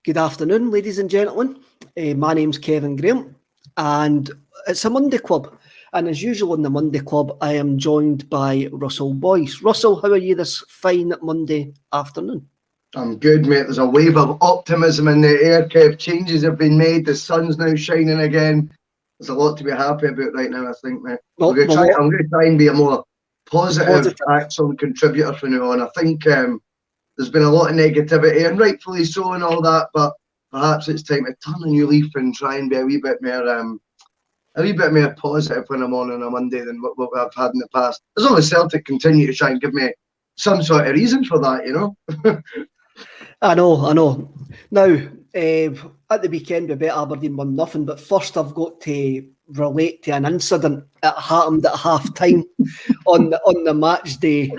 Good afternoon, ladies and gentlemen. My name's Kevin Graham, and it's a Monday Club. And as usual in the Monday Club, I am joined by Russell Boyce. Russell, how are you this fine Monday afternoon? I'm good, mate. There's a wave of optimism in the air, Kev. Changes have been made. The sun's now shining again. There's a lot to be happy about right now, I think, mate. I'm going to try and be a more positive ACSOM contributor from now on. I think there's been a lot of negativity, and rightfully so and all that, but perhaps it's time to turn a new leaf and try and be a wee bit more positive when I'm on a Monday than what I've had in the past. As long as Celtic continue to try and give me some sort of reason for that, you know. I know. Now, at the weekend we beat Aberdeen 1-0, but first I've got to relate to an incident that happened at half time on the match day.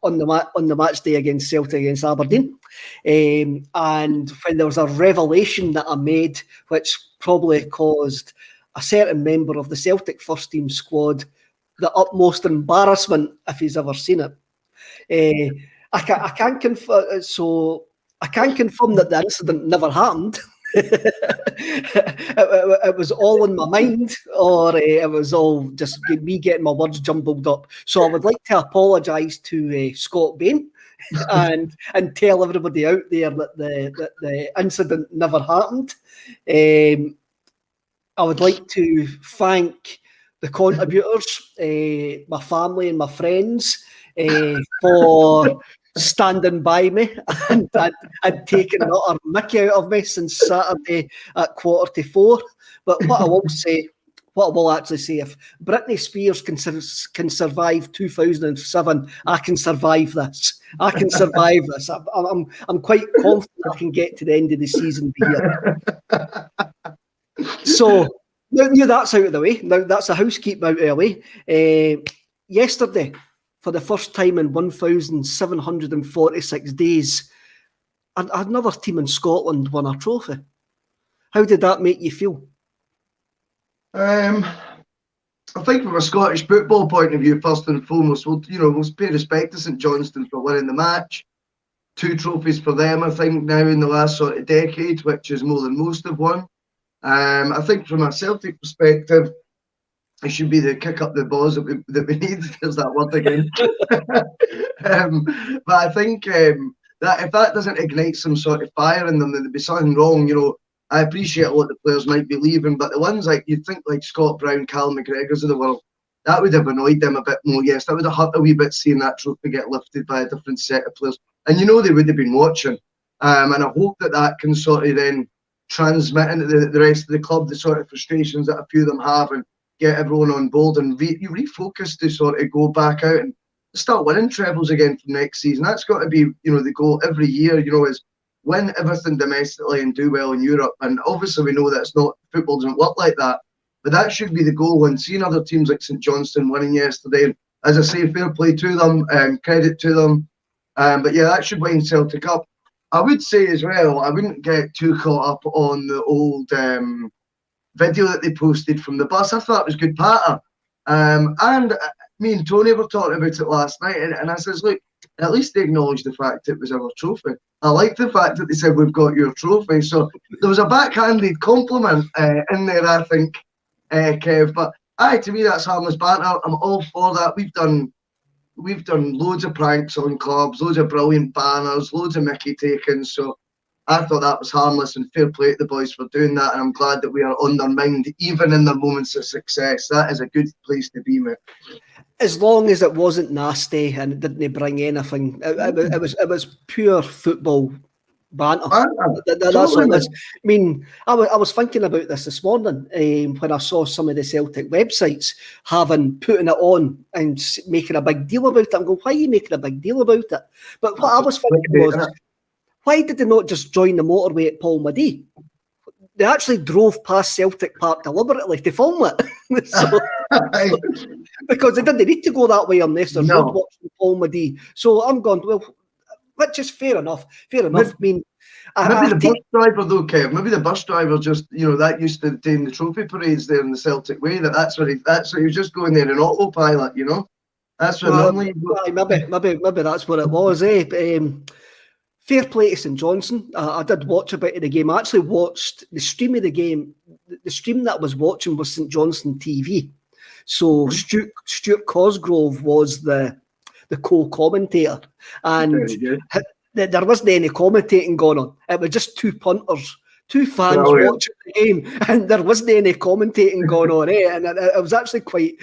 On the match day against Celtic against Aberdeen, and when there was a revelation that I made, which probably caused a certain member of the Celtic first team squad the utmost embarrassment if he's ever seen it. I can't confirm that the incident never happened. It was all in my mind, or it was all just me getting my words jumbled up. So I would like to apologise to Scott Bain and tell everybody out there that the incident never happened. I would like to thank the contributors, my family and my friends, for standing by me and taking another mickey out of me since Saturday at 3:45. But what I will actually say, if Britney Spears can survive 2007, I can survive this. I'm quite confident I can get to the end of the season here. So now that's out of the way. Now that's a housekeeping out of the way. Yesterday, for the first time in 1,746 days, another team in Scotland won a trophy. How did that make you feel? I think from a Scottish football point of view, first and foremost, we'll pay respect to St Johnstone for winning the match. 2 trophies for them, I think, now in the last sort of decade, which is more than most have won. I think from a Celtic perspective, it should be the kick up the balls that we need. There's that word again. But I think that if that doesn't ignite some sort of fire in them, then there'd be something wrong. You know, I appreciate a lot of the players might be leaving, but the ones like you'd think like Scott Brown, Cal McGregor's of the world, that would have annoyed them a bit more. Yes, that would have hurt a wee bit seeing that trophy get lifted by a different set of players. And you know they would have been watching. And I hope that can sort of then transmit into the rest of the club the sort of frustrations that a few of them have, and get everyone on board and refocus to sort of go back out and start winning trebles again from next season. That's got to be, the goal every year, is win everything domestically and do well in Europe. And obviously we know that football doesn't work like that, but that should be the goal. And seeing other teams like St Johnstone winning yesterday, and as I say, fair play to them, credit to them. But yeah, that should wind Celtic up. I would say as well, I wouldn't get too caught up on the old video that they posted from the bus. I thought it was good patter. And me and Tony were talking about it last night, and I says, look, at least they acknowledged the fact it was our trophy. I like the fact that they said, we've got your trophy. So there was a backhanded compliment in there, I think, Kev. But to me, that's harmless banter. I'm all for that. We've done loads of pranks on clubs, loads of brilliant banners, loads of Mickey takings. So I thought that was harmless, and fair play to the boys for doing that. And I'm glad that we are on their mind, even in their moments of success. That is a good place to be, mate. As long as it wasn't nasty and it didn't bring anything, it was pure football banter. That's all it is. I mean, I was thinking about this morning when I saw some of the Celtic websites putting it on and making a big deal about it. I'm going, why are you making a big deal about it? But what I was thinking was, why did they not just join the motorway at Palmadie? They actually drove past Celtic Park deliberately to film it. Because they didn't need to go that way unless there's roadworks in Palmadie. So I'm going, well, which is fair enough. Fair enough. I mean, maybe the bus driver though, Kev. Maybe the bus driver just, that used to attend the trophy parades there in the Celtic way. That's what he was just going there in autopilot. That's what normally. Maybe that's what it was. fair play to St Johnstone. I did watch a bit of the game. I actually watched the stream of the game. The stream that I was watching was St Johnstone TV. So Stuart Cosgrove was the co-commentator, and there wasn't any commentating going on. It was just two punters, two fans watching the game, and there wasn't any commentating going on. And it was actually quite.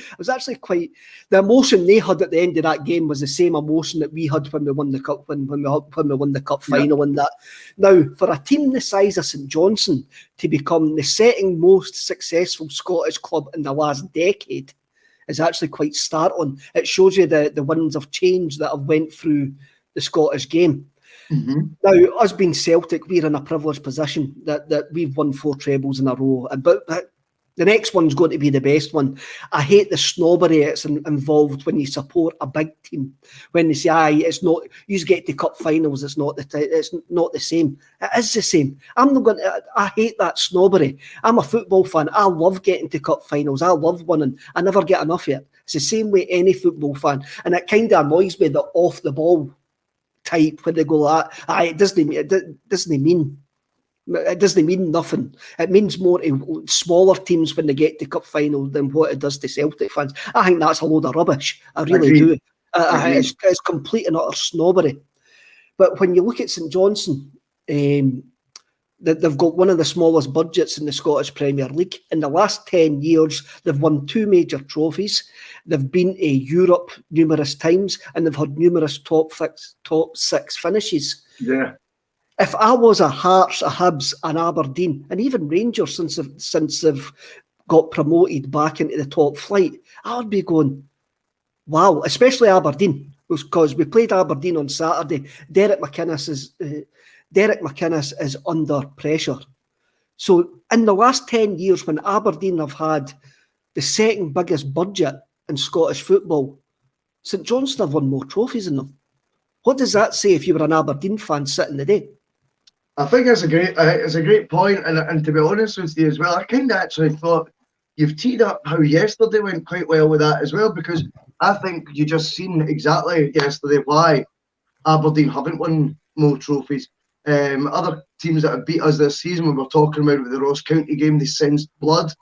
The emotion they had at the end of that game was the same emotion that we had when we won the cup, when we won the cup final. And that now, for a team the size of St Johnstone to become the second most successful Scottish club in the last decade is actually quite startling. It shows you the winds of change that have went through the Scottish game. Now, us being Celtic, we're in a privileged position that we've won 4 trebles in a row. But the next one's going to be the best one. I hate the snobbery that's involved when you support a big team. When they say, it's not, you get to cup finals, it's not the same. It is the same. I hate that snobbery. I'm a football fan. I love getting to cup finals. I love winning. I never get enough of it. It's the same way any football fan. And it kind of annoys me that off the ball type when they go like that. It doesn't mean nothing. It means more to smaller teams when they get to cup final than what it does to Celtic fans. I think that's a load of rubbish. I really do. It's complete and utter snobbery. But when you look at St Johnstone, they've got one of the smallest budgets in the Scottish Premier League. In the last 10 years, they've won 2 major trophies. They've been to Europe numerous times, and they've had numerous top 6 finishes. Yeah. If I was a Hearts, a Hibs, an Aberdeen, and even Rangers since they've got promoted back into the top flight, I would be going, wow, especially Aberdeen, because we played Aberdeen on Saturday. Derek McInnes is under pressure. So in the last 10 years, when Aberdeen have had the second biggest budget in Scottish football, St Johnstone have won more trophies than them. What does that say if you were an Aberdeen fan sitting today? I think it's a great point, and to be honest with you as well, I kind of actually thought you've teed up how yesterday went quite well with that as well, because I think you just seen exactly yesterday why Aberdeen haven't won more trophies. Other teams that have beat us this season, we were talking about with the Ross County game, they sensed blood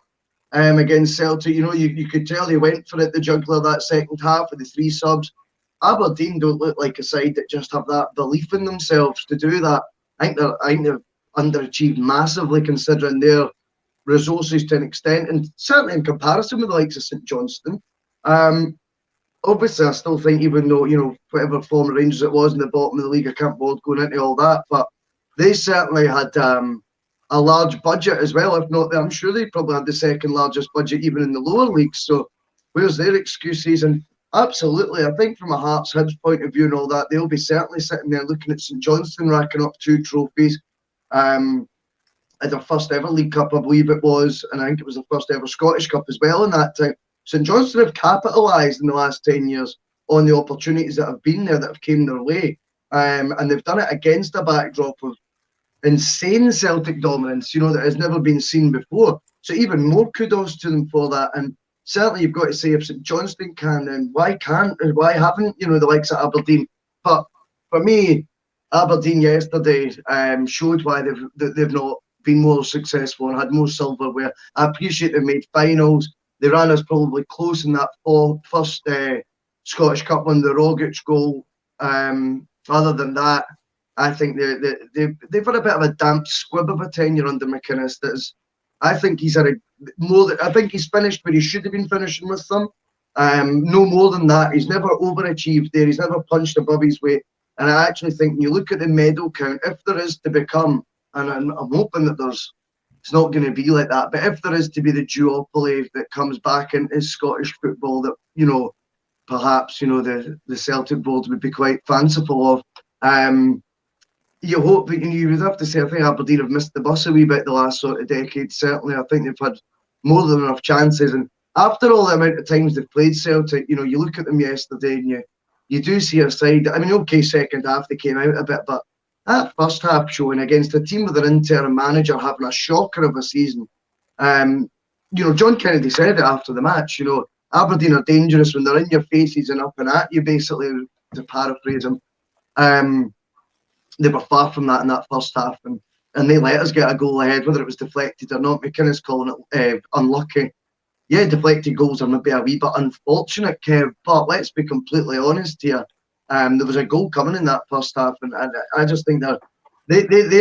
against Celtic. You know, you could tell they went for it, the juggler, that second half with the 3 subs. Aberdeen don't look like a side that just have that belief in themselves to do that. I think they've underachieved massively considering their resources to an extent, and certainly in comparison with the likes of St Johnstone. Obviously, I still think, even though, you know, whatever form of Rangers it was in the bottom of the league, I can't bother going into all that, but they certainly had a large budget as well. If not, I'm sure they probably had the second largest budget even in the lower leagues. So where's their excuses? And absolutely, I think from a Hearts Hibs point of view and all that, they'll be certainly sitting there looking at St Johnstone racking up 2 trophies. At their first ever League Cup, I believe it was, and I think it was the first ever Scottish Cup as well in that time. St Johnstone have capitalised in the last 10 years on the opportunities that have been there, that have came their way. And they've done it against a backdrop of insane Celtic dominance, you know, that has never been seen before. So even more kudos to them for that. And certainly you've got to say, if St Johnstone can, then why haven't, you know, the likes of Aberdeen? But for me, Aberdeen yesterday showed why they've not been more successful and had more silverware. I appreciate they made finals. They ran us probably close in that first Scottish Cup one, the Rogic goal. Other than that, I think they've had a bit of a damp squib of a tenure under McInnes. I think he's had I think he's finished where he should have been finishing with them. No more than that. He's never overachieved there. He's never punched above his weight. And I actually think when you look at the medal count, if there is to become, and I'm hoping that it's not going to be like that, but if there is to be the duopoly that comes back into Scottish football that, you know, perhaps, you know, the Celtic board would be quite fanciful of, you hope that you would have to say, I think Aberdeen have missed the bus a wee bit the last sort of decade. Certainly, I think they've had more than enough chances. And after all the amount of times they've played Celtic, you know, you look at them yesterday and you do see a side. I mean, okay, second half they came out a bit, but that first half showing against a team with an interim manager having a shocker of a season. You know, John Kennedy said it after the match, you know, Aberdeen are dangerous when they're in your faces and up and at you, basically, to paraphrase him. they were far from that in that first half, and they let us get a goal ahead, whether it was deflected or not. McInnes calling it unlucky. Yeah, deflected goals are maybe a wee bit unfortunate, Kev, but let's be completely honest here. There was a goal coming in that first half, and I just think they're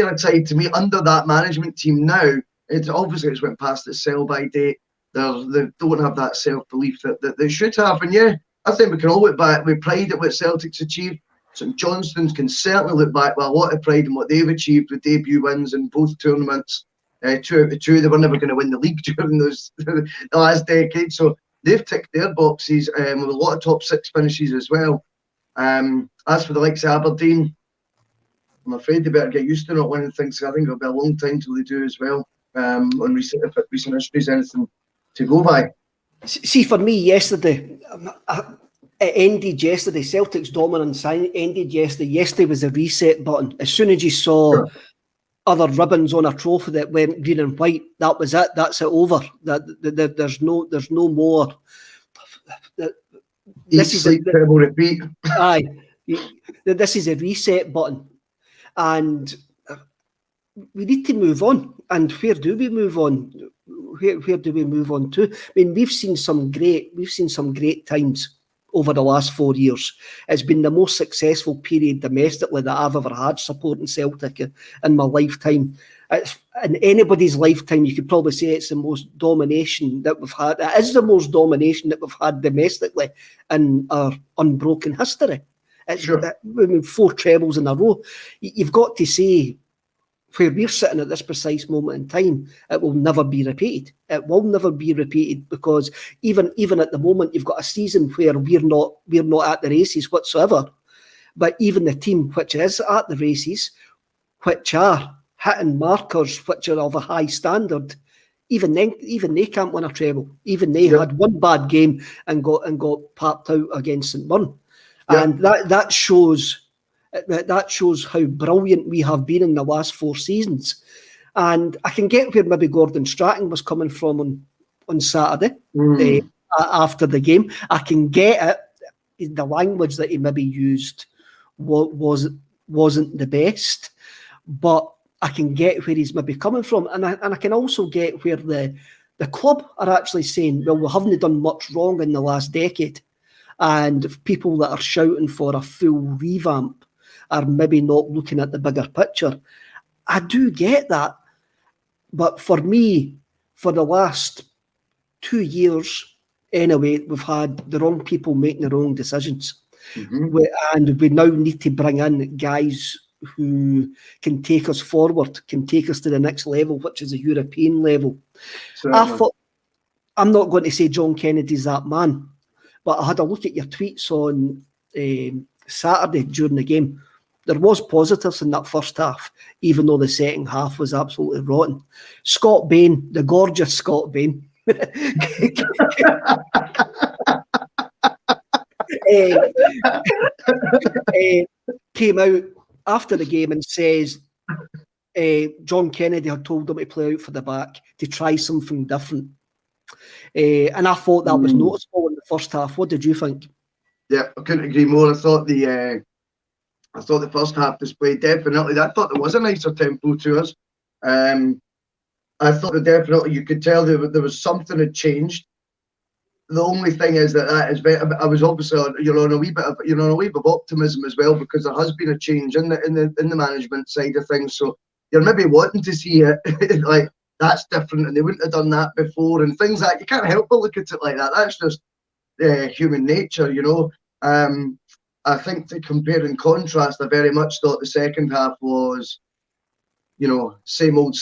a side to me under that management team now. It's obviously it's went past its sell-by date. They don't have that self-belief that they should have. And yeah, I think we can all look back with pride at what Celtic's achieved. St Johnstone's can certainly look back with a lot of pride in what they've achieved with debut wins in both tournaments. 2 out of 2, they were never going to win the league during the last decade. So they've ticked their boxes with a lot of top 6 finishes as well. As for the likes of Aberdeen, I'm afraid they better get used to not winning things. I think it'll be a long time till they do as well. On recent history is anything to go by. See, for me, yesterday, it ended yesterday. Celtic's dominance ended yesterday. Yesterday was a reset button. As soon as you saw other ribbons on a trophy that went green and white, that was it. That's it over. There's no more. This is a terrible repeat. Aye, this is a reset button, and we need to move on. And where do we move on? Where do we move on to? I mean, we've seen some great times over the last 4 years. It's been the most successful period domestically that I've ever had supporting Celtic in my lifetime. It's, in anybody's lifetime, you could probably say it's the most domination that we've had. It is the most domination that we've had domestically in our unbroken history. It's Sure. 4 trebles in a row. You've got to say, where we're sitting at this precise moment in time, it will never be repeated. It will never be repeated, because even at the moment, you've got a season where we're not at the races whatsoever. But even the team which is at the races, which are hitting markers which are of a high standard, even they can't win a treble. Even they had one bad game and got papped out against St Mirren, and that shows. That shows how brilliant we have been in the last 4 seasons. And I can get where maybe Gordon Strachan was coming from on Saturday after the game. I can get it. The language that he maybe used wasn't the best, but I can get where he's maybe coming from. And I can also get where the club are actually saying, well, we haven't done much wrong in the last decade. And people that are shouting for a full revamp are maybe not looking at the bigger picture. I do get that. But for me, for the last 2 years, anyway, we've had the wrong people making the wrong decisions. And we now need to bring in guys who can take us forward, can take us to the next level, which is a European level. I'm not going to say John Kennedy's that man, but I had a look at your tweets on Saturday during the game. There was positives in that first half, even though the second half was absolutely rotten. Scott Bain, the gorgeous Scott Bain, came out after the game and says John Kennedy had told him to play out for the back, to try something different. And I thought that was noticeable in the first half. What did you think? Yeah, I couldn't agree more. I thought the first half display definitely. I thought there was a nicer tempo to us. I thought that definitely you could tell there was something had changed. The only thing is that is very. I was obviously on a wee bit of optimism as well, because there has been a change in the management side of things. So you're maybe wanting to see it like that's different, and they wouldn't have done that before, and things like you can't help but look at it like that. That's just human nature, you know. I think to compare and contrast, I very much thought the second half was, you know, same old,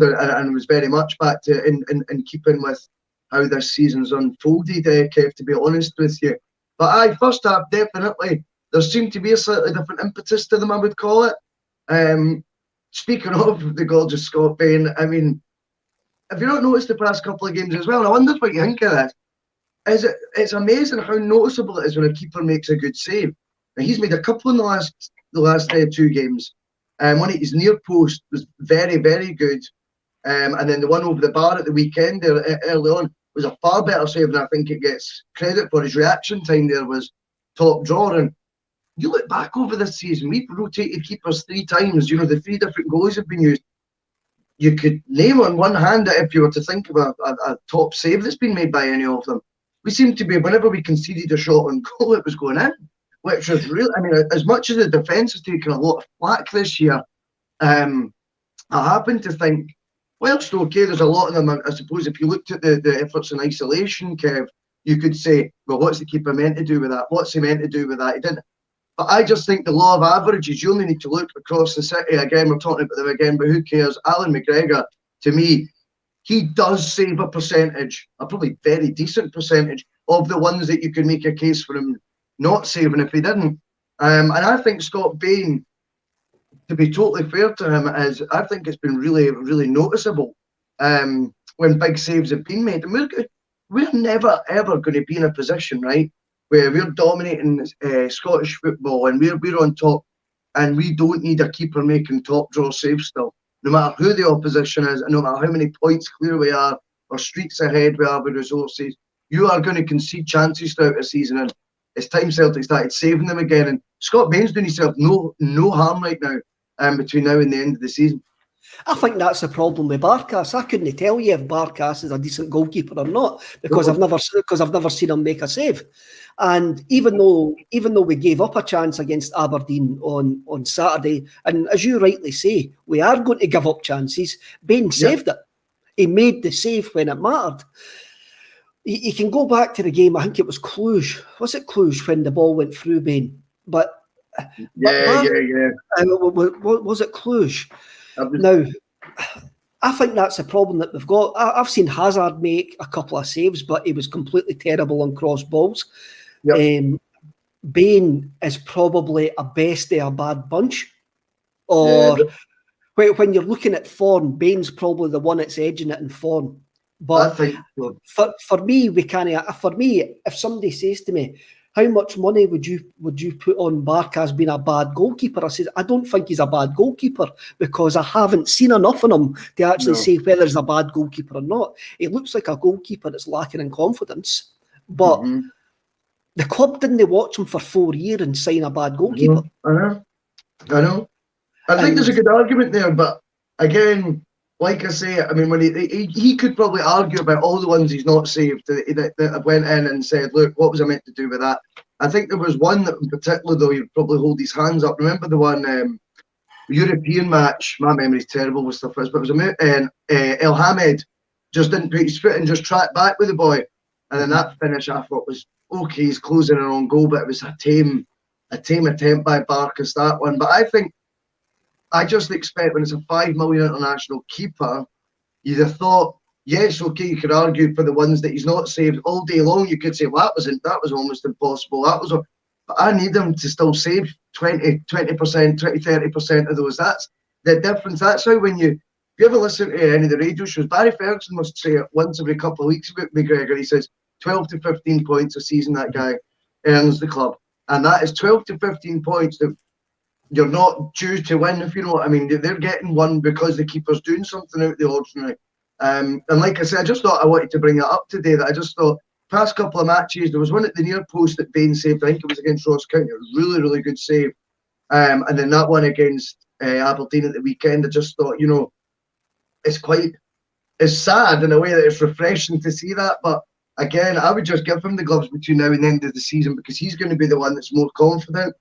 and was very much back to in keeping with how this season's unfolded, Kev, to be honest with you. But first half, definitely, there seemed to be a slightly different impetus to them, I would call it. Speaking of the gorgeous Scott Bain, I mean, have you not noticed the past couple of games as well? I wonder what you think of this. It's amazing how noticeable it is when a keeper makes a good save. Now, he's made a couple in the last 2 games. One at his near post was very, very good. And then the one over the bar at the weekend there early on was a far better save, and I think it gets credit for. His reaction time there was top drawer. And you look back over this season, we've rotated keepers 3 times. You know, the 3 different goalies have been used. You could name on one hand that if you were to think of a top save that's been made by any of them. We seem to be, whenever we conceded a shot on goal, it was going in, which was really, I mean, as much as the defence has taken a lot of flack this year, I happen to think, whilst okay, there's a lot of them, I suppose if you looked at the efforts in isolation, Kev, you could say, well, what's the keeper meant to do with that? What's he meant to do with that? He didn't. But I just think the law of averages, you only need to look across the city. Again, we're talking about them again, but who cares? Alan McGregor, to me, he does save a percentage, a probably very decent percentage, of the ones that you could make a case for him not saving if he didn't. And I think Scott Bain, to be totally fair to him, I think it's been really, really noticeable when big saves have been made. And we're never, ever going to be in a position, right, where we're dominating Scottish football and we're on top and we don't need a keeper making top draw saves still. No matter who the opposition is and no matter how many points clear we are or streets ahead we are with resources, you are going to concede chances throughout the season, and it's time Celtic started saving them again. And Scott Bain's doing himself no harm right now between now and the end of the season. I think that's the problem with Barkas. I couldn't tell you if Barkas is a decent goalkeeper or not because I've never seen him make a save. And even though we gave up a chance against Aberdeen on Saturday, and as you rightly say, we are going to give up chances, Bain saved it. He made the save when it mattered. You can go back to the game, I think it was Cluj. Was it Cluj when the ball went through Bain? Was it Cluj? Now, I think that's the problem that we've got. I've seen Hazard make a couple of saves, but he was completely terrible on cross balls. Yep. Bain is probably a best of a bad bunch. Or when you're looking at form, Bain's probably the one that's edging it in form. But I think so. For me, if somebody says to me, how much money would you put on Barkas being a bad goalkeeper? I said, I don't think he's a bad goalkeeper because I haven't seen enough in him to actually say whether he's a bad goalkeeper or not. He looks like a goalkeeper that's lacking in confidence. But the club didn't watch him for 4 years and sign a bad goalkeeper. I know. I think there's a good argument there, but again, like I say, I mean, when he could probably argue about all the ones he's not saved that went in and said, look, what was I meant to do with that? I think there was one that in particular, though, he'd probably hold his hands up. Remember the one European match? My memory's terrible with stuff, but it was El Hamed just didn't put his foot and just tracked back with the boy. And then that finish I thought was, okay, he's closing an own goal, but it was a tame attempt by Barkas, that one. But I just expect when it's a 5 million international keeper, you'd have thought, yes, okay, you could argue for the ones that he's not saved all day long. You could say, well, that was almost impossible. But I need him to still save 20%, 30% of those. That's the difference. That's how if you ever listen to any of the radio shows, Barry Ferguson must say it once every couple of weeks about McGregor. He says 12 to 15 points a season that guy earns the club. And that is 12 to 15 points that you're not due to win, if you know what I mean. They're getting one because the keeper's doing something out of the ordinary. And like I said, I just thought I wanted to bring that up today, that I just thought, past couple of matches, there was one at the near post that Bain saved. I think it was against Ross County. It was a really, really good save. And then that one against Aberdeen at the weekend, I just thought, it's sad in a way that it's refreshing to see that. But again, I would just give him the gloves between now and the end of the season because he's going to be the one that's more confident.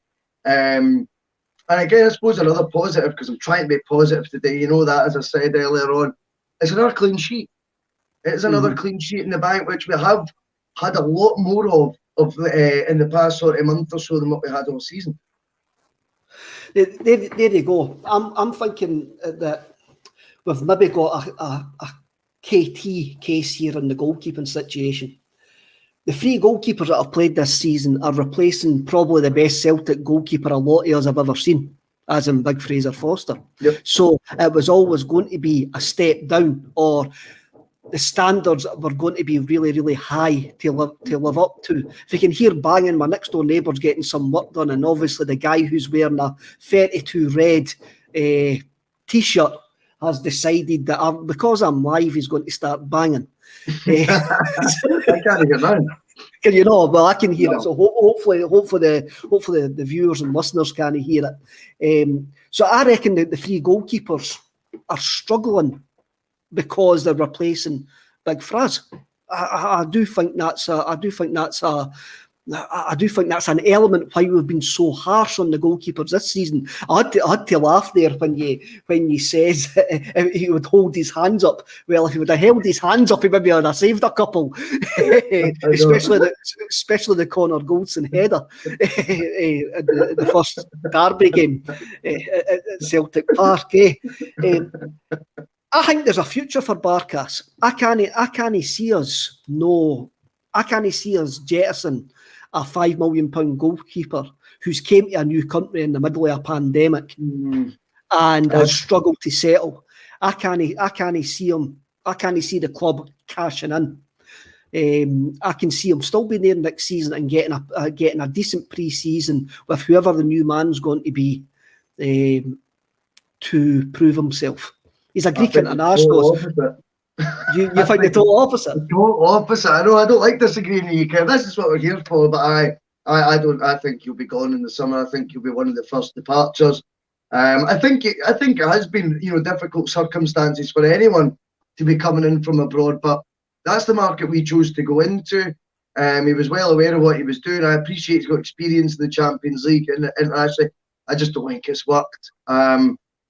And again, I suppose another positive, because I'm trying to be positive today, that, as I said earlier on, it's another clean sheet. It's another clean sheet in the bank, which we have had a lot more of in the past sort of month or so than what we had all season. There you go. I'm thinking that we've maybe got a KT case here in the goalkeeping situation. The 3 goalkeepers that have played this season are replacing probably the best Celtic goalkeeper a lot of us have ever seen, as in Big Fraser Foster. Yep. So it was always going to be a step down, or the standards were going to be really, really high to live up to. If you can hear banging, my next door neighbour's getting some work done, and obviously the guy who's wearing a 32 red T-shirt has decided that because I'm live, he's going to start banging. I can't get down. Can you know? Well, I can hear No. it. So hopefully the viewers and listeners can hear it. So I reckon that the three goalkeepers are struggling because they're replacing Big Fraz. I do think that's an element why we've been so harsh on the goalkeepers this season. I had to laugh there when you says he would hold his hands up. Well, if he would have held his hands up, he maybe would have saved a couple, especially the Connor Goldson header in the first derby game at Celtic Park. I think there's a future for Barkas. I can't see us jettison a £5 million goalkeeper who's came to a new country in the middle of a pandemic and has struggled to settle. I can't see the club cashing in. I can see him still being there next season and getting a decent pre-season with whoever the new man's going to be to prove himself. He's a Greek international. You think the total opposite? The total opposite. I know. I don't like disagreeing with you, Kev. This is what we're here for. But I don't. I think he'll be gone in the summer. I think he'll be one of the first departures. I think it has been difficult circumstances for anyone to be coming in from abroad, but that's the market we chose to go into. He was well aware of what he was doing. I appreciate he's got experience in the Champions League, and actually, I just don't think it's worked.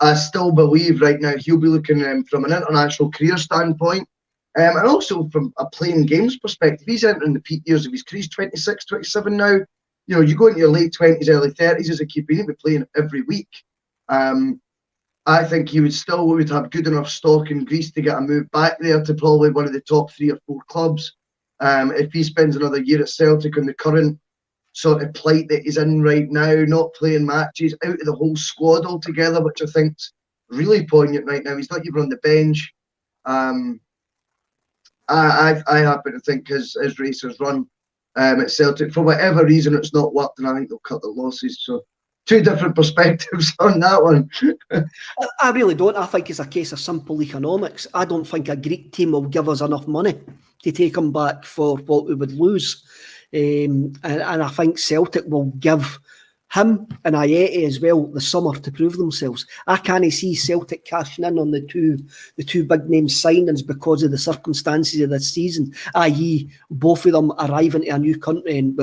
I still believe right now he'll be looking from an international career standpoint, and also from a playing games perspective. He's entering the peak years of his career. He's 26, 27 now. You go into your late 20s, early 30s as a keeper, you need to be playing every week. I think he would have good enough stock in Greece to get a move back there to probably one of the top 3 or 4 clubs. If he spends another year at Celtic on the current sort of plight that he's in right now, not playing matches, out of the whole squad altogether, which I think's really poignant right now. He's not even on the bench. I happen to think his race has run at Celtic. For whatever reason, it's not worked, and I think they'll cut the losses. So, 2 different perspectives on that one. I really don't. I think it's a case of simple economics. I don't think a Greek team will give us enough money to take him back for what we would lose. And I think Celtic will give him and Ayeti as well the summer to prove themselves. I can't see Celtic cashing in on the two big name signings because of the circumstances of this season, i.e. both of them arriving to a new country. And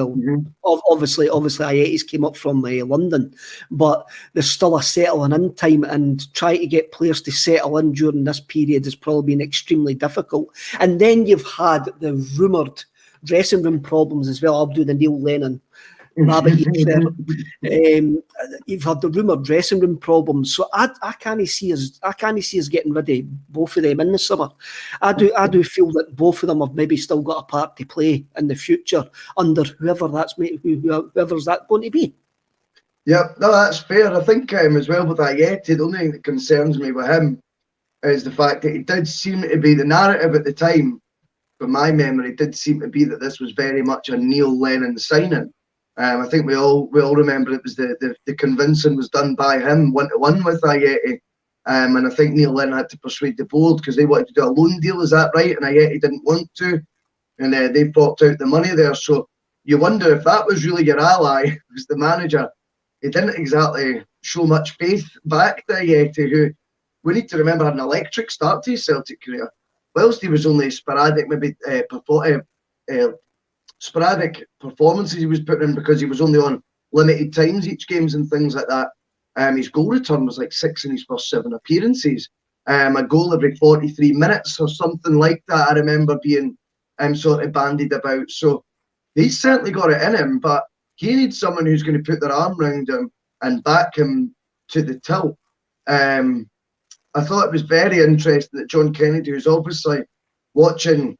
obviously Ayeti's came up from London, but there's still a settling in time, and trying to get players to settle in during this period has probably been extremely difficult. And then you've had the rumoured dressing room problems as well. I'll do the Neil Lennon rabbit ears there. You've had the rumoured dressing room problems, so I can't see us getting rid of both of them in the summer. I do feel that both of them have maybe still got a part to play in the future under whoever's that going to be. Yeah, no, that's fair. I think as well with Ayeti, the only thing that concerns me with him is the fact that it did seem to be the narrative at the time. From my memory, did seem to be that this was very much a Neil Lennon signing. I think we all remember it was the convincing was done by him 1-1 with Ayeti, and I think Neil Lennon had to persuade the board because they wanted to do a loan deal. Is that right? And Ayeti didn't want to, and they forked out the money there. So you wonder if that was really your ally, because the manager, he didn't exactly show much faith back to Ayeti, who we need to remember had an electric start to his Celtic career. Whilst he was only sporadic, maybe sporadic performances he was putting in because he was only on limited times each games and things like that. His goal return was like 6 in his first 7 appearances. A goal every 43 minutes or something like that. I remember being sort of bandied about. So he's certainly got it in him, but he needs someone who's going to put their arm around him and back him to the tilt. I thought it was very interesting that John Kennedy, who's obviously watching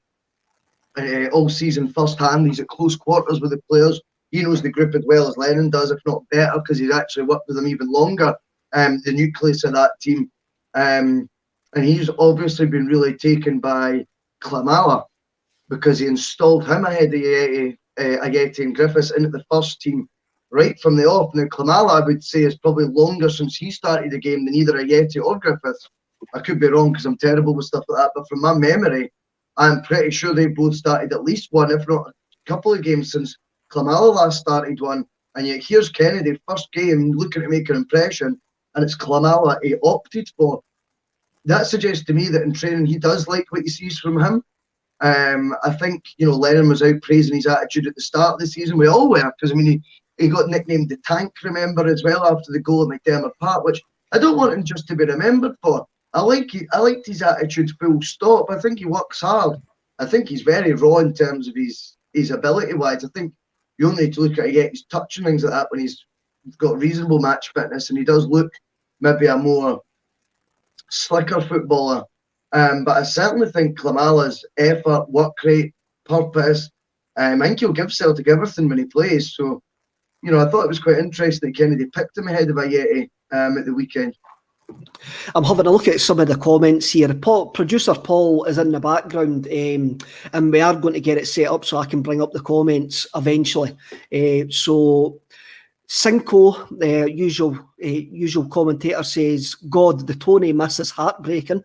all season firsthand, he's at close quarters with the players. He knows the group as well as Lennon does, if not better, because he's actually worked with them even longer, the nucleus of that team. And he's obviously been really taken by Klimala because he installed him ahead of Ayeti and Griffiths into the first team right from the off. Now, Klimala, I would say, is probably longer since he started the game than either Ayeti or Griffiths. I could be wrong because I'm terrible with stuff like that, but from my memory, I'm pretty sure they both started at least one, if not couple of games since Klamala last started one, and yet here's Kennedy, first game, looking to make an impression, and it's Klamala he opted for. That suggests to me that in training he does like what he sees from him. I think, Lennon was out praising his attitude at the start of the season. We all were, because, he got nicknamed the Tank, remember, as well, after the goal at McDermott Park, which I don't want him just to be remembered for. I liked his attitude, full stop. I think he works hard. I think he's very raw in terms of his ability-wise. I think you only need to look at his touch and things like that when he's got reasonable match fitness, and he does look maybe a more slicker footballer. But I certainly think Klamala's effort, work rate, purpose, I think he'll give Celtic everything when he plays. So, I thought it was quite interesting that Kennedy picked him ahead of Ayeti at the weekend. I'm having a look at some of the comments here. Producer Paul is in the background, and we are going to get it set up so I can bring up the comments eventually. So Cinco, usual commentator, says, God, the Tony miss is heartbreaking.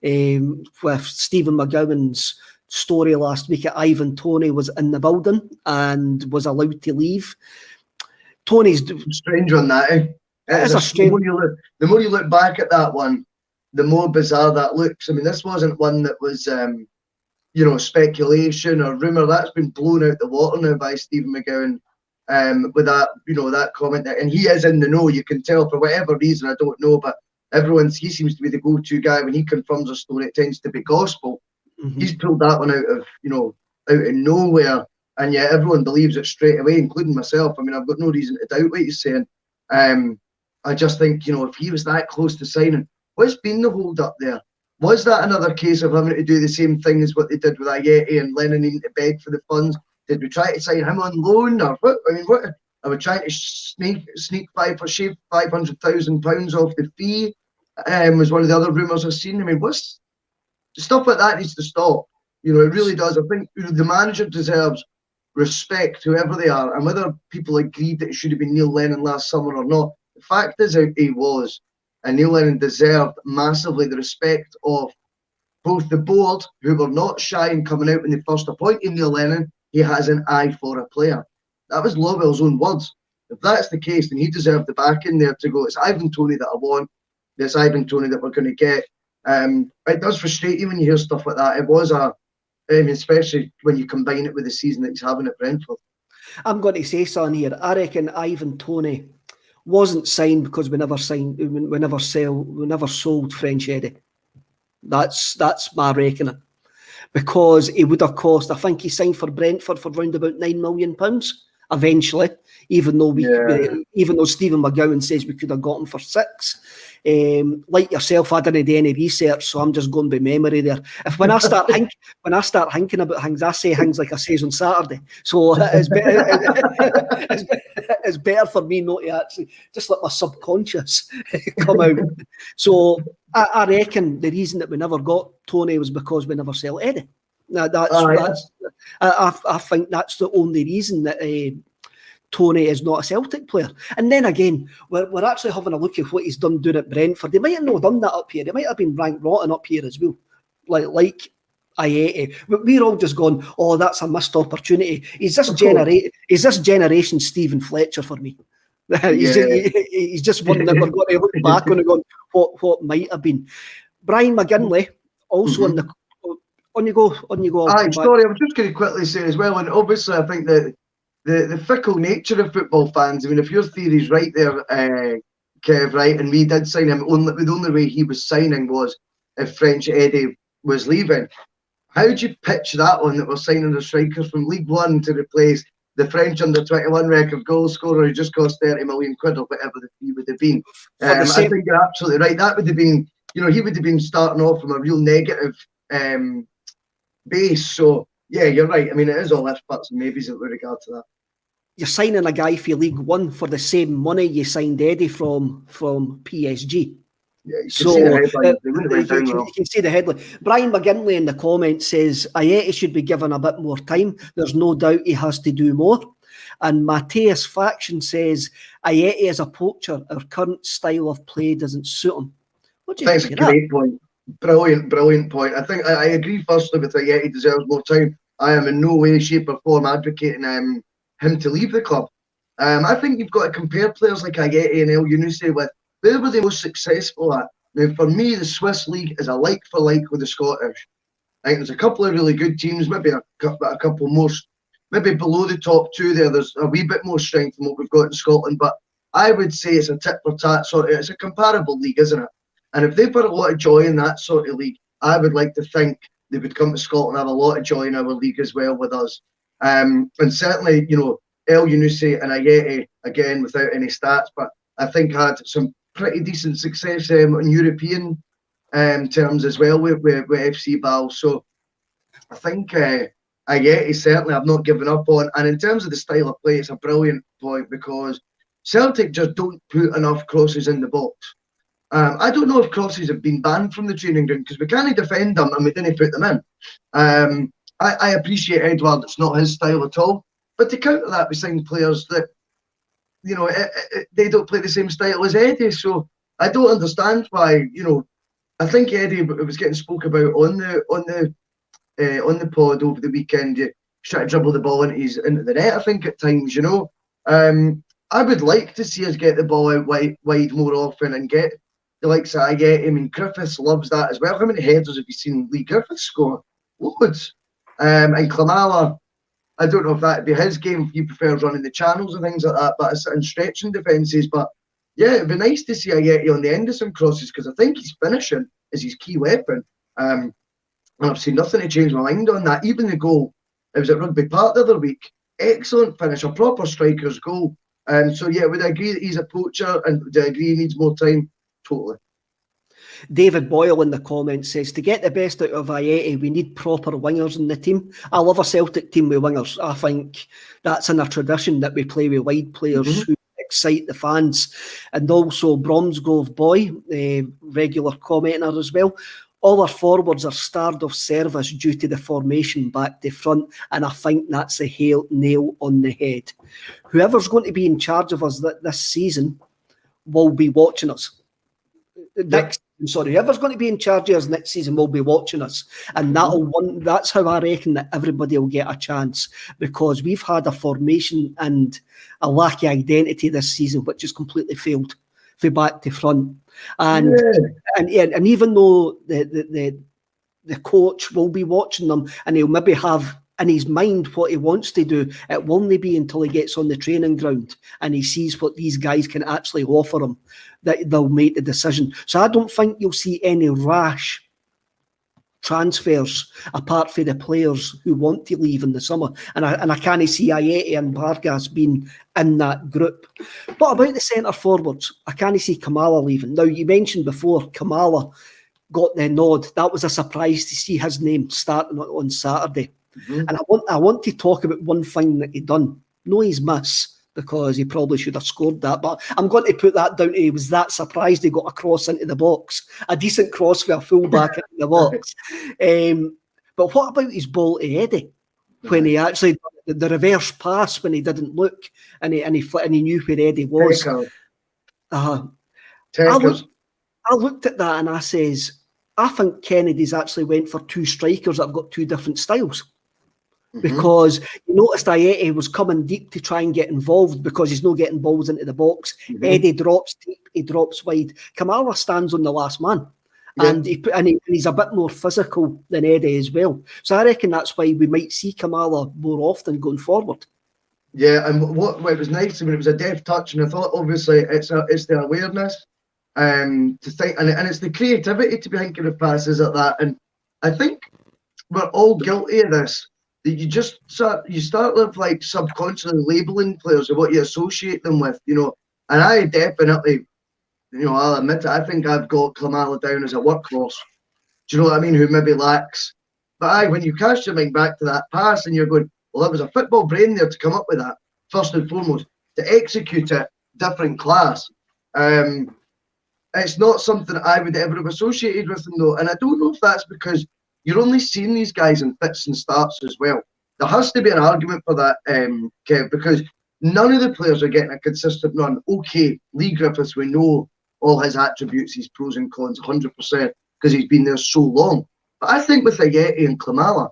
With Stephen McGowan's story last week at Ivan Toney was in the building and was allowed to leave. Tony's strange on that, eh? It is a strange. The more you look back at that one, the more bizarre that looks. This wasn't one that was, speculation or rumour. That's been blown out the water now by Stephen McGowan with that, that comment. And he is in the know. You can tell for whatever reason, I don't know, but he seems to be the go-to guy when he confirms a story. It tends to be gospel. Mm-hmm. He's pulled that one out of nowhere, and yet everyone believes it straight away, including myself. I've got no reason to doubt what he's saying. I just think, if he was that close to signing, what's been the hold up there? Was that another case of having to do the same thing as what they did with Ayeti and Lennon needing to beg for the funds? Did we try to sign him on loan, or what? What are we trying to shave £500,000 off the fee? Was one of the other rumours I've seen. What's stuff like that needs to stop. It really does. I think the manager deserves respect, whoever they are, and whether people agreed that it should have been Neil Lennon last summer or not. The fact is, he was, and Neil Lennon deserved massively the respect of both the board, who were not shy in coming out when they first appointed Neil Lennon. He has an eye for a player. That was Lovell's own words. If that's the case, then he deserved the back in there to go, it's Ivan Toney that I want. This Ivan Toney that we're going to get. It does frustrate you when you hear stuff like that. It was especially when you combine it with the season that he's having at Brentford. I'm going to say something here. I reckon Ivan Toney wasn't signed because we never sold French Eddie. That's my reckoning. Because he would have cost, I think he signed for Brentford for around about £9 million eventually, even though Stephen McGowan says we could have got him for £6 million. Like yourself, I didn't do any research, so I'm just going by memory there. When I start thinking about things, I say things like I says on Saturday. So it's better for me not to actually just let my subconscious come out. So I reckon the reason that we never got Tony was because we never sell Eddie. I think that's the only reason that Tony is not a Celtic player. And then again, we're actually having a look at what he's done doing at Brentford. They might have not done that up here. They might have been ranked rotten up here as well. Like Ayeti. But we're all just going, oh, that's a missed opportunity. He's this generation Stephen Fletcher for me. He's just one that we're going to look back on and go, what might have been. Brian McGinley, also on the... On you go. Sorry, I was just going to quickly say as well, and obviously I think that the fickle nature of football fans, if your theory's right there, Kev, right, and we did sign him, the only way he was signing was if French Eddie was leaving. How do you pitch that one, that we're signing a striker from League One to replace the French under-21 record goal scorer who just cost 30 million quid or whatever the fee would have been? I think you're absolutely right. That would have been, he would have been starting off from a real negative base. So yeah, you're right. It is all ifs, buts and maybes with regard to that. You're signing a guy for League One for the same money you signed Eddie from PSG. Yeah, you can see the headline. Brian McGinley in the comments says Ayeti should be given a bit more time. There's no doubt he has to do more. And Mateus Faction says Ayeti is a poacher. Our current style of play doesn't suit him. What do you think of that? Great point. Brilliant point. I think I agree firstly with Ayeti deserves more time. I am in no way, shape or form advocating him to leave the club. I think you've got to compare players like Ayeti and El Younousi with where were they most successful at. Now, for me, the Swiss league is a like for like with the Scottish. I think there's a couple of really good teams, maybe a couple more, maybe below the top two there. There's a wee bit more strength than what we've got in Scotland, but I would say it's a tit for tat sort of, it's a comparable league, isn't it? And if they've got a lot of joy in that sort of league, I would like to think they would come to Scotland and have a lot of joy in our league as well with us. And certainly, you know, El Younousi and Ayeti, again, without any stats, but I think had some pretty decent success in European terms as well with FC Ball. So I think Ayeti certainly I've not given up on. And in terms of the style of play, it's a brilliant point because Celtic just don't put enough crosses in the box. I don't know if crosses have been banned from the training ground because we can't defend them and we didn't put them in. I appreciate Edward, it's not his style at all. But to counter that, we sign players that, you know, they don't play the same style as Eddie. So I don't understand why, you know, I think Eddie was getting spoke about on the pod over the weekend. You try to dribble the ball into the net, I think, at times, you know. I would like to see us get the ball out wide more often and get the likes of Ayeti. I mean, Griffiths loves that as well. How many headers have you seen Lee Griffiths score? Loads. And Klamala, I don't know if that'd be his game, if he prefers running the channels and things like that, but and stretching defences. But yeah, it'd be nice to see Ayeti on the end of some crosses because I think his finishing is his key weapon. And I've seen nothing to change my mind on that. Even the goal, it was at Rugby Park the other week. Excellent finish, a proper striker's goal. So yeah, would I agree that he's a poacher and would I agree he needs more time? Totally. David Boyle in the comments says, to get the best out of Ayeti, we need proper wingers in the team. I love a Celtic team with wingers. I think that's in a tradition that we play with wide players who excite the fans. And also Bromsgrove Boy, regular commenter as well. All our forwards are starved of service due to the formation back to front, and I think that's a nail on the head. Whoever's going to be in charge of us this season will be watching us. Whoever's going to be in charge of us next season will be watching us, and that's how I reckon that everybody will get a chance, because we've had a formation and a lack of identity this season, which has completely failed from back to front. And even though the coach will be watching them and he'll maybe have in his mind what he wants to do, it will only be until he gets on the training ground and he sees what these guys can actually offer him that they'll make the decision. So I don't think you'll see any rash transfers apart from the players who want to leave in the summer, and I can't see Ayeti and Vargas being in that group. But about the centre forwards, I can't see Kamala leaving. Now, you mentioned before Kamala got the nod. That was a surprise to see his name starting on Saturday. And I want to talk about one thing that he done. No, he's miss, because he probably should have scored that, but I'm going to put that down to he was that surprised he got a cross into the box, a decent cross for a full-back into the box. But what about his ball to Eddie when he actually the reverse pass when he didn't look and he knew where Eddie was? I looked at that and I says, I think Kennedy's actually went for two strikers that have got two different styles. Because you noticed Ayeti was coming deep to try and get involved because he's not getting balls into the box. Eddie drops deep, he drops wide. Kamala stands on the last man, and he's a bit more physical than Eddie as well. So I reckon that's why we might see Kamala more often going forward. Yeah, and what was nice, I mean, it was a deft touch, and I thought obviously it's the awareness to think, and it's the creativity to be thinking of passes like that. And I think we're all guilty of this. That you start with like subconsciously labeling players of what you associate them with, you know. And I definitely, you know, I'll admit it, I think I've got Klamala down as a workhorse. Do you know what I mean? Who maybe lacks. But when you cast your mind back to that pass and you're going, well, there was a football brain there to come up with that, first and foremost. To execute it, different class. It's not something I would ever have associated with them though. And I don't know if that's because you're only seeing these guys in fits and starts as well. There has to be an argument for that, Kev, because none of the players are getting a consistent run. Okay, Lee Griffiths, we know all his attributes, his pros and cons, 100%, because he's been there so long. But I think with Ayeti and Klamala,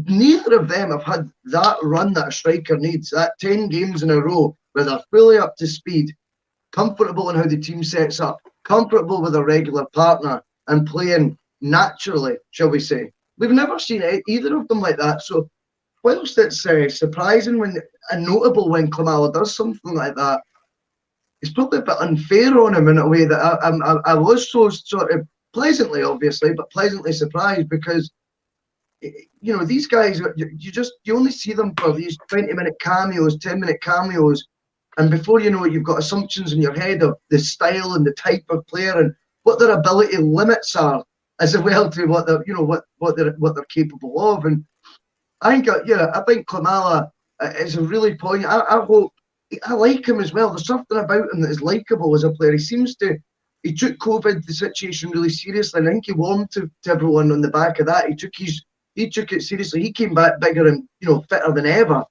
neither of them have had that run that a striker needs, that 10 games in a row where they're fully up to speed, comfortable in how the team sets up, comfortable with a regular partner, and playing naturally, shall we say. We've never seen either of them like that. So whilst it's surprising and notable when Klimala does something like that, it's probably a bit unfair on him in a way that I was so sort of pleasantly, obviously, but pleasantly surprised, because these guys, you only see them for these 20-minute cameos, 10-minute cameos, and before you know it, you've got assumptions in your head of the style and the type of player and what their ability limits are, as well to what they're what they're capable of. And I think Klimala is a really poignant. I like him as well. There's something about him that is likeable as a player. He took COVID, the situation, really seriously, and I think he warmed to everyone on the back of that. He took it seriously. He came back bigger and fitter than ever.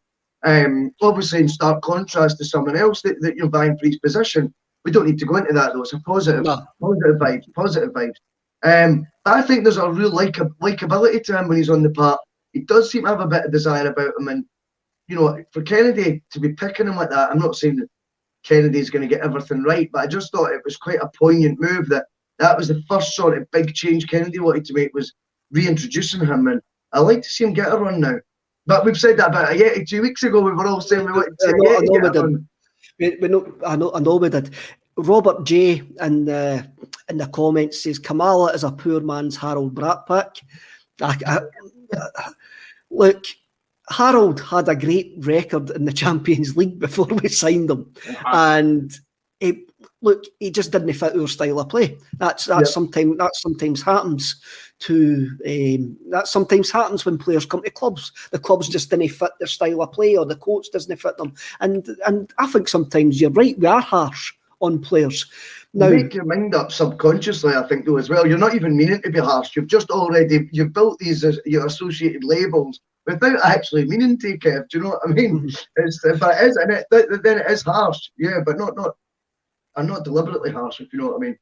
Obviously in stark contrast to someone else that vying for his position. We don't need to go into that though. It's a positive vibes. But I think there's a real likability to him when he's on the park. He does seem to have a bit of desire about him, and for Kennedy to be picking him like that, I'm not saying that Kennedy's going to get everything right, but I just thought it was quite a poignant move that was the first sort of big change Kennedy wanted to make, was reintroducing him, and I like to see him get a run now. But we've said that about 2 weeks ago. We were all saying we wanted to get a run. I know we did. Robert J in the comments says Klimala is a poor man's Harold Bratpack. Look, Harold had a great record in the Champions League before we signed him, and he just didn't fit our style of play. Sometimes happens when players come to clubs. The clubs just didn't fit their style of play, or the coach doesn't fit them. And I think sometimes you're right, we are harsh on players. Now, you make your mind up subconsciously, I think, though, as well. You're not even meaning to be harsh. You've built these as your associated labels without actually meaning to, Kev. Do you know what I mean? Then it is harsh. Yeah, but I'm not deliberately harsh, if you know what I mean.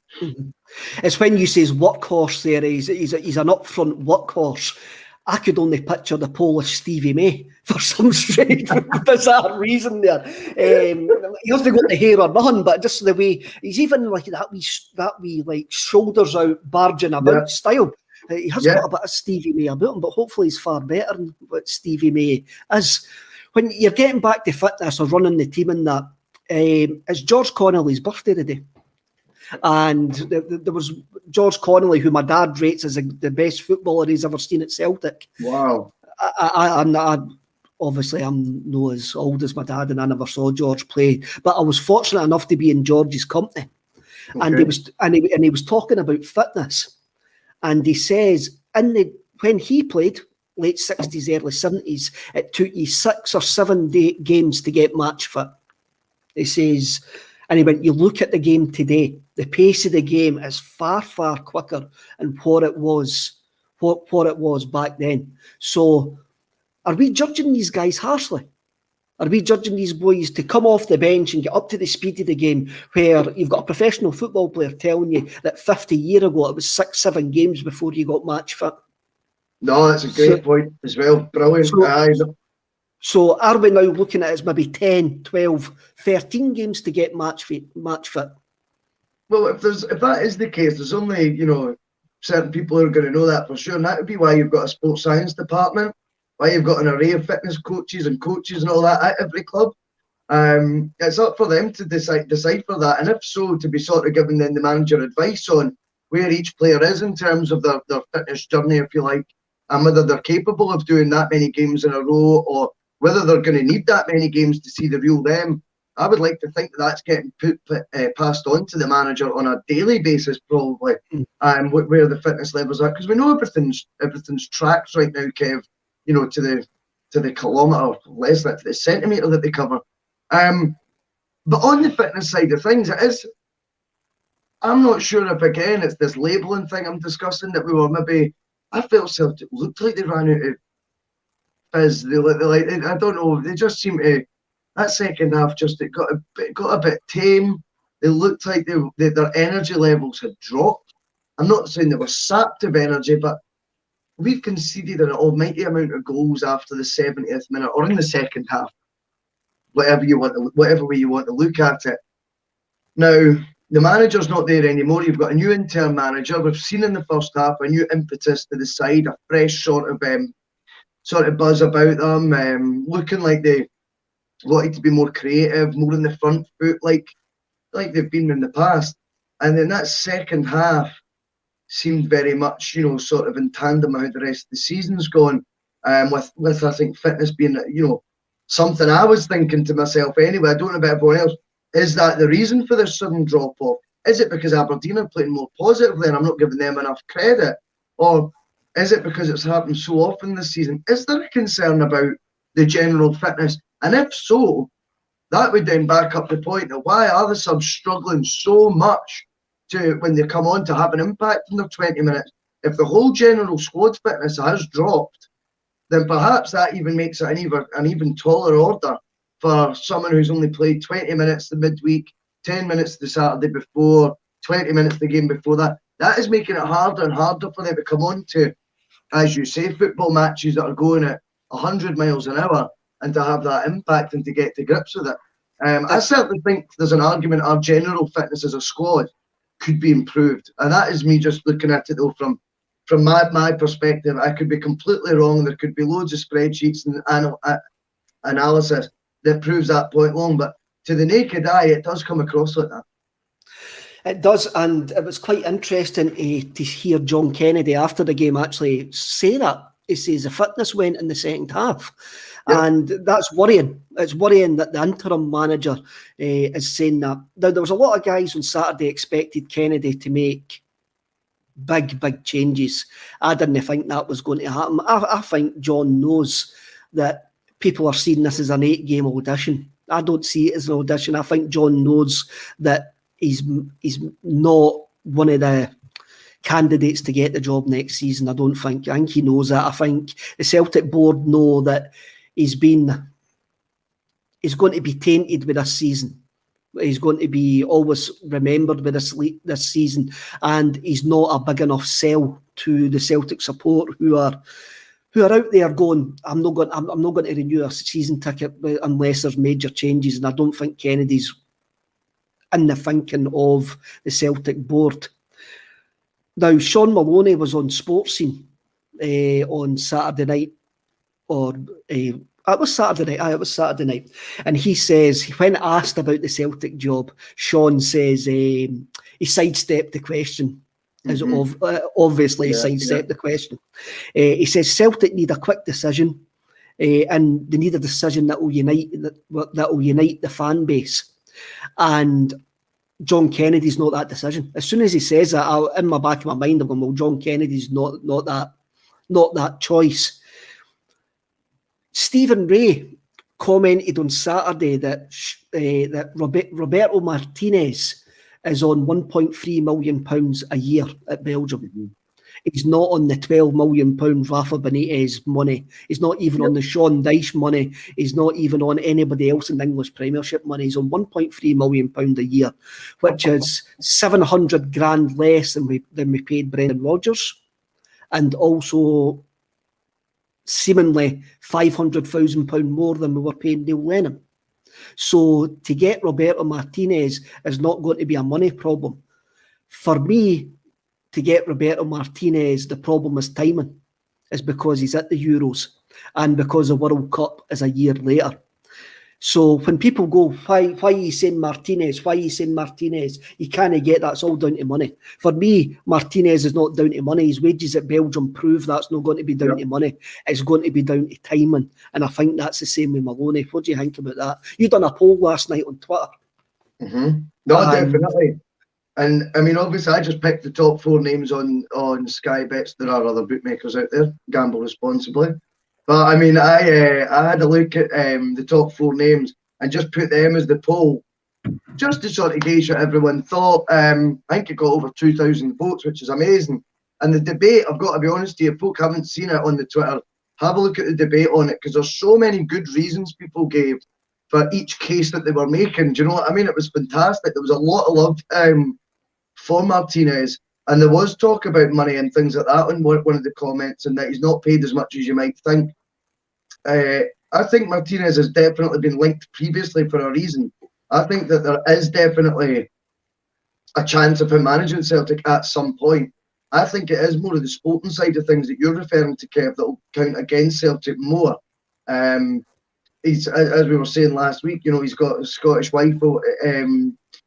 It's when you say workhorse there, he's an upfront workhorse. I could only picture the Polish Stevie May for some strange bizarre reason there. He hasn't got the hair or nothing, but just the way he's even like that wee like shoulders out, barging about style. He has got a bit of Stevie May about him, but hopefully he's far better than what Stevie May is. When you're getting back to fitness or running the team in that, it's George Connolly's birthday today. And there was George Connolly, who my dad rates as the best footballer he's ever seen at Celtic. Wow. Obviously, I'm not as old as my dad, and I never saw George play. But I was fortunate enough to be in George's company, and he was talking about fitness, and he says when he played late 60s, early 70s, it took you 6 or 7 games to get match fit. He says. And he went, you look at the game today, the pace of the game is far, far quicker than what it was back then. So are we judging these guys harshly? Are we judging these boys to come off the bench and get up to the speed of the game, where you've got a professional football player telling you that 50 years ago it was 6-7 games before you got match fit? No, that's a great point as well. Brilliant. So are we now looking at it as maybe 10, 12, 13 games to get match fit? Well, if that is the case, there's only, certain people who are going to know that for sure. And that would be why you've got a sports science department, why you've got an array of fitness coaches and all that at every club. It's up for them to decipher that. And if so, to be sort of giving them the manager advice on where each player is in terms of their fitness journey, if you like, and whether they're capable of doing that many games in a row, or whether they're going to need that many games to see the real them. I would like to think that's getting passed on to the manager on a daily basis, probably, where the fitness levels are, because we know everything's tracked right now, Kev. To the kilometre, less than to the centimetre that they cover. But on the fitness side of things, it is. I'm not sure if again it's this labelling thing I'm discussing that we were maybe. I felt Celtic looked like they ran out of. As I don't know, they just seem to, that second half it got a bit tame. They looked like their energy levels had dropped. I'm not saying they were sapped of energy, but we've conceded an almighty amount of goals after the 70th minute or in the second half, whatever way you want to look at it. Now, the manager's not there anymore. You've got a new interim manager. We've seen in the first half a new impetus to the side, a fresh sort of buzz about them, looking like they wanted to be more creative, more in the front foot, like they've been in the past. And then that second half seemed very much, sort of in tandem with how the rest of the season's gone. With I think fitness being, something I was thinking to myself anyway. I don't know about everyone else. Is that the reason for this sudden drop off? Is it because Aberdeen are playing more positively and I'm not giving them enough credit? Or is it because it's happened so often this season? Is there a concern about the general fitness? And if so, that would then back up the point of why are the subs struggling so much to when they come on to have an impact in their 20 minutes? If the whole general squad fitness has dropped, then perhaps that even makes it an even taller order for someone who's only played 20 minutes the midweek, 10 minutes the Saturday before, 20 minutes the game before that. That is making it harder and harder for them to come on to, as you say, football matches that are going at 100 miles an hour and to have that impact and to get to grips with it. I certainly think there's an argument our general fitness as a squad could be improved. And that is me just looking at it, though, from my perspective. I could be completely wrong. There could be loads of spreadsheets and analysis that proves that point wrong. But to the naked eye, it does come across like that. It does, and it was quite interesting to hear John Kennedy after the game actually say that. He says the fitness went in the second half. Yep. And that's worrying. It's worrying that the interim manager is saying that. Now, there was a lot of guys on Saturday expected Kennedy to make big changes. I didn't think that was going to happen. I think John knows that people are seeing this as an 8-game audition. I don't see it as an audition. I think John knows that he's not one of the candidates to get the job next season. I think he knows that. I think the Celtic board know that he's going to be tainted with this season. He's going to be always remembered with this season, and he's not a big enough sell to the Celtic support who are out there going, I'm not going to renew a season ticket unless there's major changes. And I don't think Kennedy's in the thinking of the Celtic board. Now, Sean Maloney was on Sports Scene on Saturday night, it was Saturday night, and he says, when asked about the Celtic job, Sean says he sidestepped the question. Obviously, he sidestepped the question. He says Celtic need a quick decision, and they need a decision that will unite the fan base. And John Kennedy's not that decision. As soon as he says that, in my back of my mind, I'm going, well, John Kennedy's not that choice. Stephen Ray commented on Saturday that Roberto Martinez is on £1.3 million a year at Belgium. Mm-hmm. He's not on the £12 million Rafa Benitez money. He's not even on the Sean Dyche money. He's not even on anybody else in the English Premiership money. He's on £1.3 million a year, which is 700 grand less than we paid Brendan Rodgers, and also seemingly £500,000 more than we were paying Neil Lennon. So to get Roberto Martinez is not going to be a money problem. For me, to get Roberto Martinez, the problem is timing. It's because he's at the Euros and because the World Cup is a year later. So when people go, why are you saying Martinez? Why are you saying Martinez? You can't get that's all down to money. For me, Martinez is not down to money. His wages at Belgium prove that's not going to be down to money. It's going to be down to timing. And I think that's the same with Maloney. What do you think about that? You done a poll last night on Twitter. Mm-hmm. No, definitely. And I mean, obviously, I just picked the top 4 names on Sky Bets. There are other bookmakers out there. Gamble responsibly. But I mean, I had a look at the top 4 names and just put them as the poll, just to sort of gauge what everyone thought. I think it got over 2,000 votes, which is amazing. And the debate, I've got to be honest with you, if folk haven't seen it on the Twitter, have a look at the debate on it, because there's so many good reasons people gave for each case that they were making. Do you know what I mean? It was fantastic. There was a lot of love for Martinez. And there was talk about money and things like that on one of the comments, and that he's not paid as much as you might think. I think Martinez has definitely been linked previously for a reason. I think that there is definitely a chance of him managing Celtic at some point. I think it is more of the sporting side of things that you're referring to, Kev, that will count against Celtic more. He's, as we were saying last week, he's got a Scottish wife,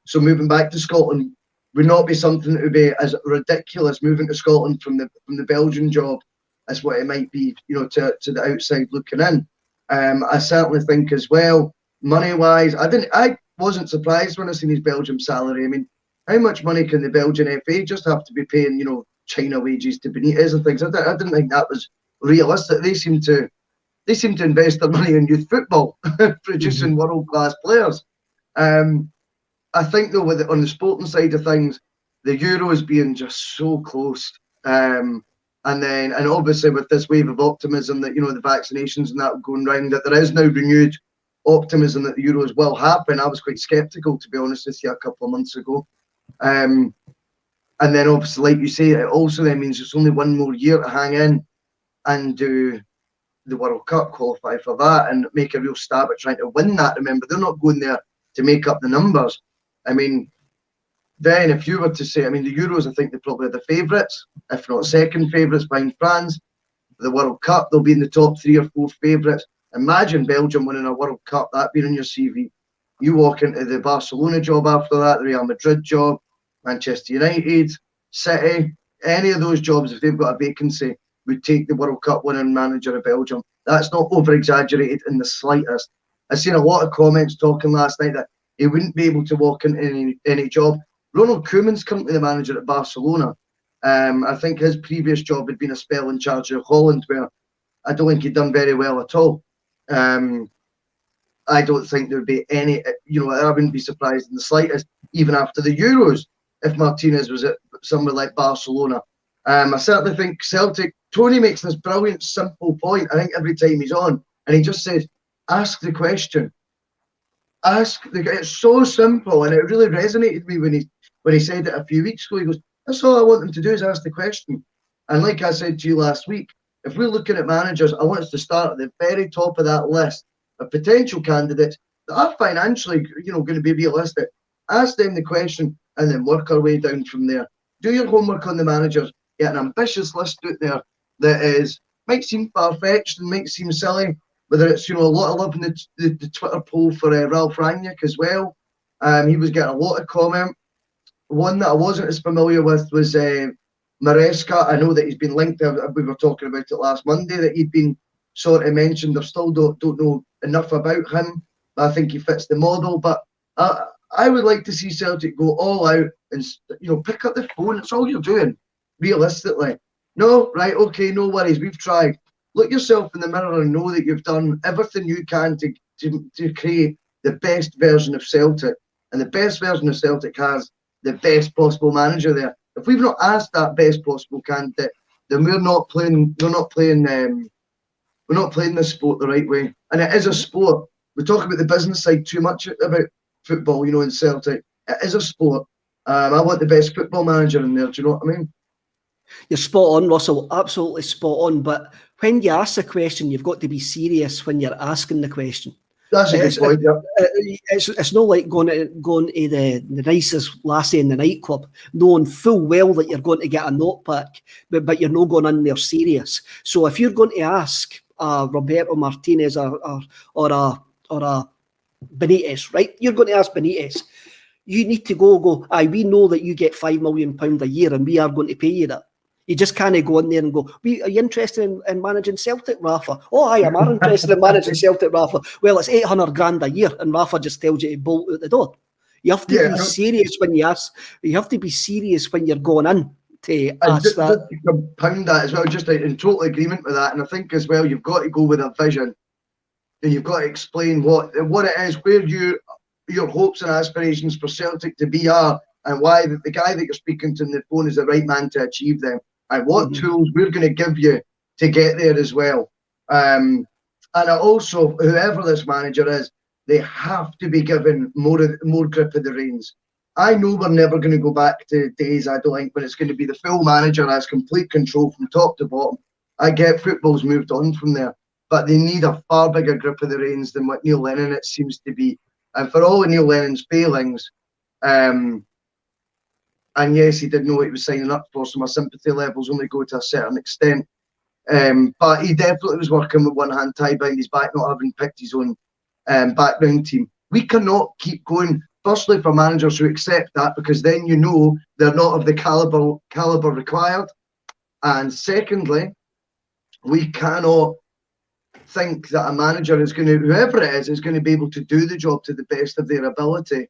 so moving back to Scotland would not be something that would be as ridiculous moving to Scotland from the Belgian job as what it might be, to the outside looking in. I certainly think as well, money-wise, I wasn't surprised when I seen his Belgium salary. I mean, how much money can the Belgian FA just have to be paying, China wages to Benitez and things? I didn't think that was realistic. They seem to invest their money in youth football, producing world-class players. I think though, on the sporting side of things, the Euros being just so close, and obviously with this wave of optimism that the vaccinations and that going round, that there is now renewed optimism that the Euros will happen. I was quite sceptical, to be honest with you, a couple of months ago. And then obviously, like you say, it also then means it's only one more year to hang in and do the World Cup, qualify for that, and make a real stab at trying to win that. Remember, they're not going there to make up the numbers. I mean, then if you were to say, the Euros, I think they're probably the favourites, if not second favourites behind France. The World Cup, they'll be in the top 3 or 4 favourites. Imagine Belgium winning a World Cup, that being on your CV. You walk into the Barcelona job after that, the Real Madrid job, Manchester United, City, any of those jobs, if they've got a vacancy, would take the World Cup winning manager of Belgium. That's not over-exaggerated in the slightest. I've seen a lot of comments talking last night that he wouldn't be able to walk into any job. Ronald Koeman's currently the manager at Barcelona. I think his previous job had been a spell in charge of Holland, where I don't think he'd done very well at all. I don't think there would be any, I wouldn't be surprised in the slightest, even after the Euros, if Martinez was at somewhere like Barcelona. I certainly think Celtic, Tony makes this brilliant, simple point, I think, every time he's on, and he just says, ask the question. It's so simple, and it really resonated with me when he said it a few weeks ago. He goes, that's all I want them to do is ask the question. And like I said to you last week, if we're looking at managers, I want us to start at the very top of that list of potential candidates that are financially, going to be realistic. Ask them the question and then work our way down from there. Do your homework on the managers. Get an ambitious list out there that might seem far-fetched and might seem silly, whether it's, a lot of love in the Twitter poll for Ralph Rangnick as well. He was getting a lot of comment. One that I wasn't as familiar with was Maresca. I know that he's been linked. We were talking about it last Monday, that he'd been sort of mentioned. I still don't know enough about him. I think he fits the model. But I would like to see Celtic go all out and pick up the phone. That's all you're doing, realistically. No, right, okay, no worries. We've tried. Look yourself in the mirror and know that you've done everything you can to create the best version of Celtic. And the best version of Celtic has the best possible manager there. If we've not asked that best possible candidate, then we're not playing this sport the right way. And it is a sport. We talk about the business side too much about football, in Celtic. It is a sport. I want the best football manager in there. Do you know what I mean? You're spot on, Russell. Absolutely spot on. But when you ask the question, you've got to be serious when you're asking the question. That's a good point. Yeah. It's not like going to the nicest lassie in the nightclub, knowing full well that you're going to get a knockback, but you're not going in there serious. So if you're going to ask Roberto Martinez or a Benitez, right? You're going to ask Benitez. You need to go. We know that you get £5 million a year, and we are going to pay you that. You just can't go in there and go, are you interested in managing Celtic, Rafa? Oh, I am interested in managing Celtic, Rafa. Well, it's 800 grand a year, and Rafa just tells you to bolt out the door. You have to be serious when you ask. You have to be serious when you're going in to ask that. To compound that as well, just in total agreement with that. And I think as well, you've got to go with a vision, and you've got to explain what it is, where your hopes and aspirations for Celtic to be are, and why the guy that you're speaking to on the phone is the right man to achieve them. And what tools we're going to give you to get there as well. And also, whoever this manager is, they have to be given more grip of the reins. I know we're never going to go back to days, I don't think, when it's going to be the full manager has complete control from top to bottom. I get football's moved on from there, but they need a far bigger grip of the reins than what Neil Lennon it seems to be. And for all of Neil Lennon's failings, and yes, he did know what he was signing up for, so my sympathy levels only go to a certain extent. But he definitely was working with one hand tied behind his back, not having picked his own background team. We cannot keep going, firstly, for managers who accept that, because then you know they're not of the caliber required. And secondly, we cannot think that a manager is going to, whoever it is going to be able to do the job to the best of their ability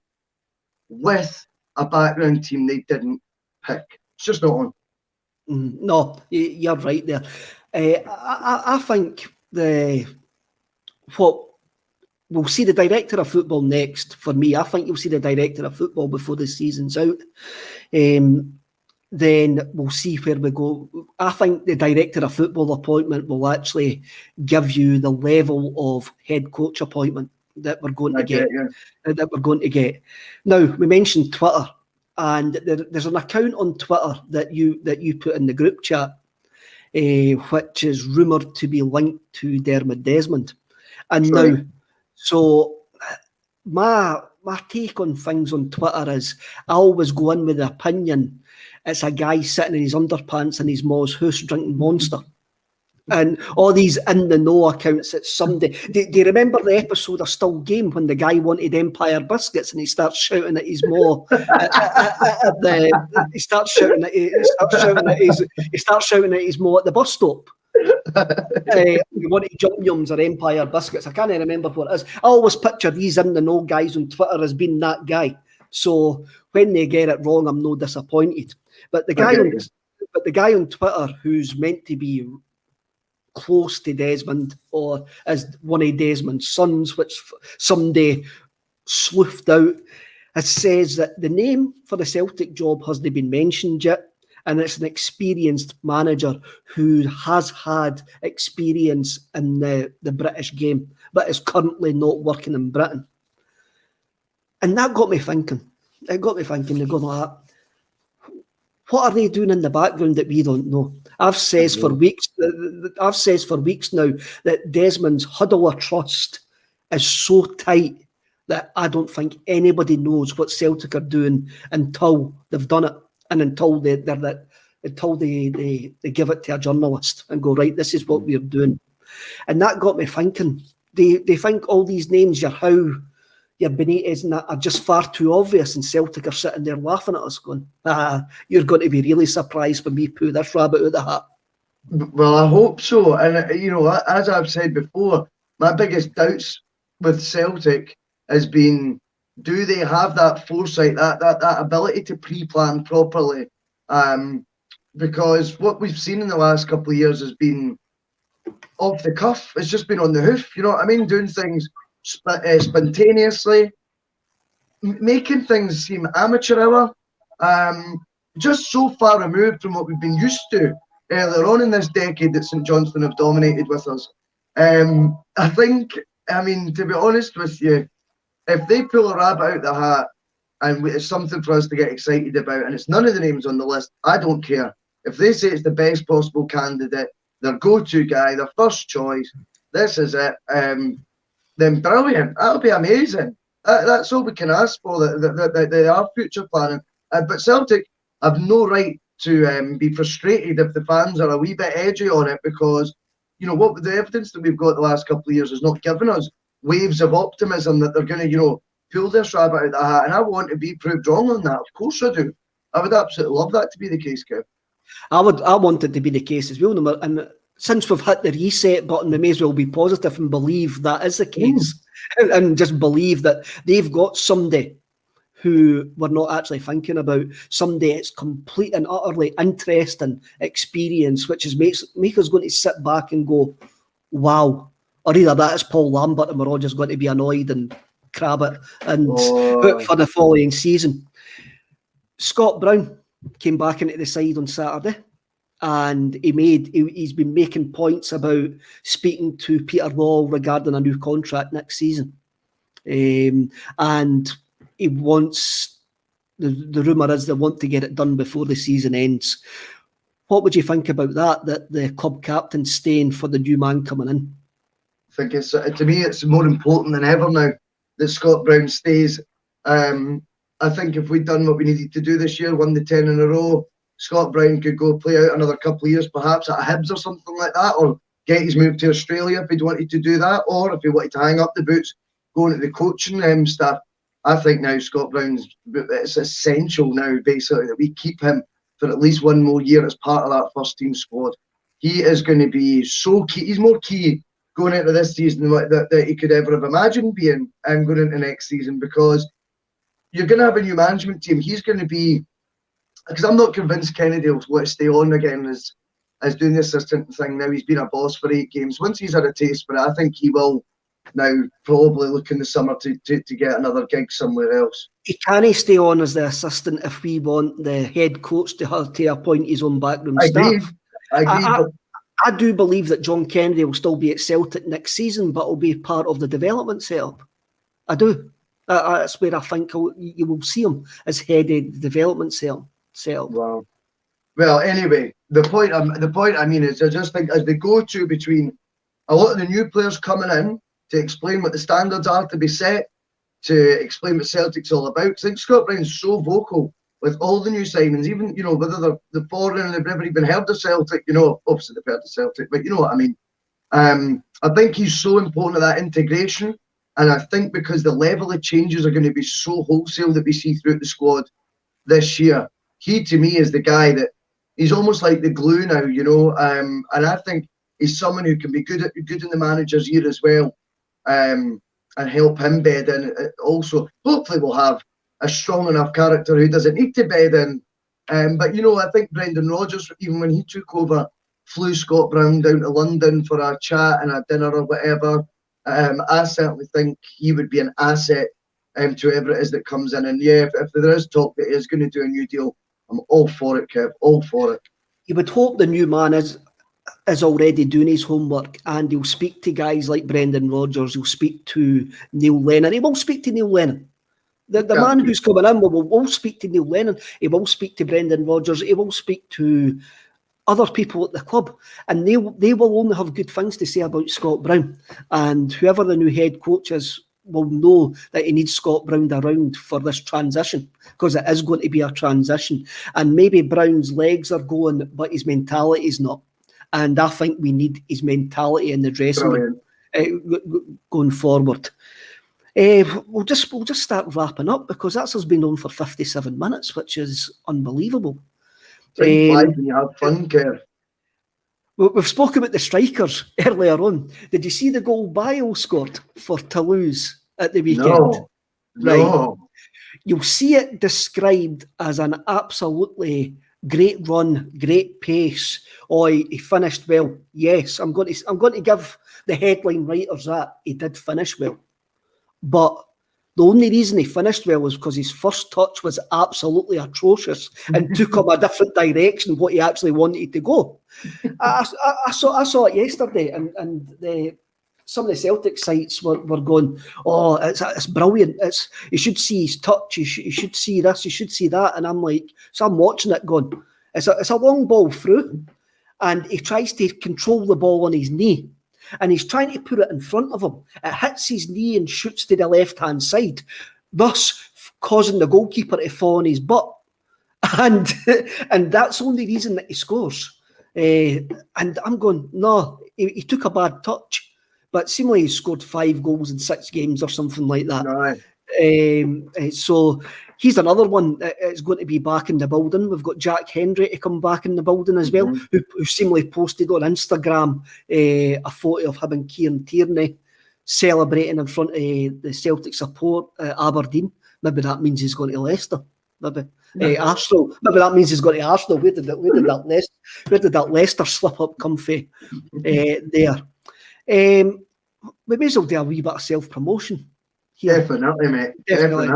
with a background team they didn't pick. It's just not on. No, you're right there. I think what we'll see the director of football next. For me, I think you'll see the director of football before the season's out. Then we'll see where we go. I think the director of football appointment will actually give you the level of head coach appointment that we're going to get. That we're going to get. Now, we mentioned Twitter, and there's an account on Twitter that you put in the group chat, which is rumoured to be linked to Dermot Desmond. And Sorry. now, so my take on things on Twitter is I always go in with the opinion it's a guy sitting in his underpants in his Mo's house drinking Monster. And all these in the know accounts, it's somebody. Do you remember the episode of Still Game when the guy wanted Empire biscuits and he starts shouting at his Mo? He starts shouting at his Mo at the bus stop. He wanted Jum Yums or Empire biscuits. I can't remember what it is. I always picture these in the know guys on Twitter as being that guy. So when they get it wrong, I'm no disappointed. But the guy on Twitter who's meant to be close to Desmond or as one of Desmond's sons, which someday sleuthed out, it says that the name for the Celtic job hasn't been mentioned yet, and it's an experienced manager who has had experience in the British game, but is currently not working in Britain. And that got me thinking. It got me thinking. They go like, what are they doing in the background that we don't know? I've said for weeks now that Desmond's huddle of trust is so tight that I don't think anybody knows what Celtic are doing until they've done it and until they give it to a journalist and go, right, this is what we're doing. And that got me thinking. They think all these names, your Benitez and that are just far too obvious, and Celtic are sitting there laughing at us going, you're going to be really surprised when we pull this rabbit out of the hat. Well, I hope so. And, as I've said before, my biggest doubts with Celtic has been, do they have that foresight, that ability to pre-plan properly? Because what we've seen in the last couple of years has been off the cuff. It's just been on the hoof, you know what I mean? Doing things spontaneously, making things seem amateur hour, just so far removed from what we've been used to earlier on in this decade that St Johnstone have dominated with us. I think, to be honest with you, if they pull a rabbit out the hat and it's something for us to get excited about, and it's none of the names on the list, I don't care. If they say it's the best possible candidate, their go-to guy, their first choice, this is it, then brilliant. That'll be amazing. That's all we can ask for, that they are future planning. But Celtic have no right to be frustrated if the fans are a wee bit edgy on it, because, what the evidence that we've got the last couple of years has not given us waves of optimism that they're going to, pull this rabbit out of the hat. And I want to be proved wrong on that. Of course I do. I would absolutely love that to be the case, Kev. I want it to be the case as well. And since we've hit the reset button, we may as well be positive and believe that is the case. And just believe that they've got somebody who we're not actually thinking about, somebody that's complete and utterly interesting experience, which is make us going to sit back and go, wow. Or either that is Paul Lambert and we're all just going to be annoyed and crab it and hope for the following season. Scott Brown came back into the side on Saturday. And he's been making points about speaking to Peter Law regarding a new contract next season. And he wants the rumour is they want to get it done before the season ends. What would you think about that the club captain's staying for the new man coming in? I think to me, it's more important than ever now that Scott Brown stays. I think if we'd done what we needed to do this year, won the 10 in a row, Scott Brown could go play out another couple of years, perhaps at Hibs or something like that, or get his move to Australia if he'd wanted to do that, or if he wanted to hang up the boots, going to the coaching staff. I think now Scott Brown's, it's essential now, basically, that we keep him for at least one more year as part of that first team squad. He is going to be so key. He's more key going into this season that he could ever have imagined being going into next season, because you're going to have a new management team. He's going to be, because I'm not convinced Kennedy will want to stay on again as doing the assistant thing. Now he's been a boss for 8 games. Once he's had a taste for it, I think he will now probably look in the summer to get another gig somewhere else. He can't stay on as the assistant if we want the head coach to have to appoint his own backroom staff. I agree. I do believe that John Kennedy will still be at Celtic next season, but will be part of the development setup. I do. That's where I think you will see him as head of the development setup. Wow. Well, anyway, the point I mean is, I just think as they go to between a lot of the new players coming in to explain what the standards are to be set, to explain what Celtic's all about. I think Scott Brown's so vocal with all the new signings, even, whether they're the foreign and they've never even heard of Celtic, obviously they've heard of Celtic, but you know what I mean. I think he's so important to that integration, and I think because the level of changes are going to be so wholesale that we see throughout the squad this year, he to me is the guy that he's almost like the glue now, and I think he's someone who can be good in the manager's ear as well, and help him bed in. Also, hopefully we'll have a strong enough character who doesn't need to bed in. But I think Brendan Rodgers, even when he took over, flew Scott Brown down to London for a chat and a dinner or whatever. I certainly think he would be an asset to whoever it is that comes in. And yeah, if there is talk that he is going to do a new deal, I'm all for it, Kev, all for it. You would hope the new man is already doing his homework, and he'll speak to guys like Brendan Rodgers, he'll speak to Neil Lennon. He will speak to Neil Lennon. The man who's coming in will speak to Neil Lennon, he will speak to Brendan Rodgers, he will speak to other people at the club, and they will only have good things to say about Scott Brown. And whoever the new head coach is will know that he needs Scott Brown around for this transition, because it is going to be a transition. And maybe Brown's legs are going, but his mentality is not. And I think we need his mentality in the dressing room going forward. We'll just start wrapping up, because that's us been on for 57 minutes, which is unbelievable. When you have fun, Kev. We've spoken about the strikers earlier on. Did you see the goal Bayo scored for Toulouse at the weekend? No. You'll see it described as an absolutely great run, great pace. Oh, he finished well. Yes, I'm going to give the headline writers that he did finish well. But the only reason he finished well was because his first touch was absolutely atrocious and took him a different direction what he actually wanted to go. I saw it yesterday, and some of the Celtic sites were going, oh, it's brilliant. You should see his touch. You should see this. You should see that. And I'm like, so I'm watching it going, it's a long ball through, and he tries to control the ball on his knee. And he's trying to put it in front of him. It hits his knee and shoots to the left-hand side, thus causing the goalkeeper to fall on his butt. And that's the only reason that he scores. And I'm going, no, he took a bad touch. But seemingly he scored 5 goals in 6 games or something like that. Right. So he's another one that is going to be back in the building. We've got Jack Hendry to come back in the building as well, who seemingly posted on Instagram a photo of him and Kieran Tierney celebrating in front of the Celtic support at Aberdeen. Maybe that means he's going to Leicester. Maybe Arsenal. Maybe that means he's going to Arsenal. Where did that Leicester slip up comfy there? We may as well do a wee bit of self-promotion here. Definitely, mate. Definitely.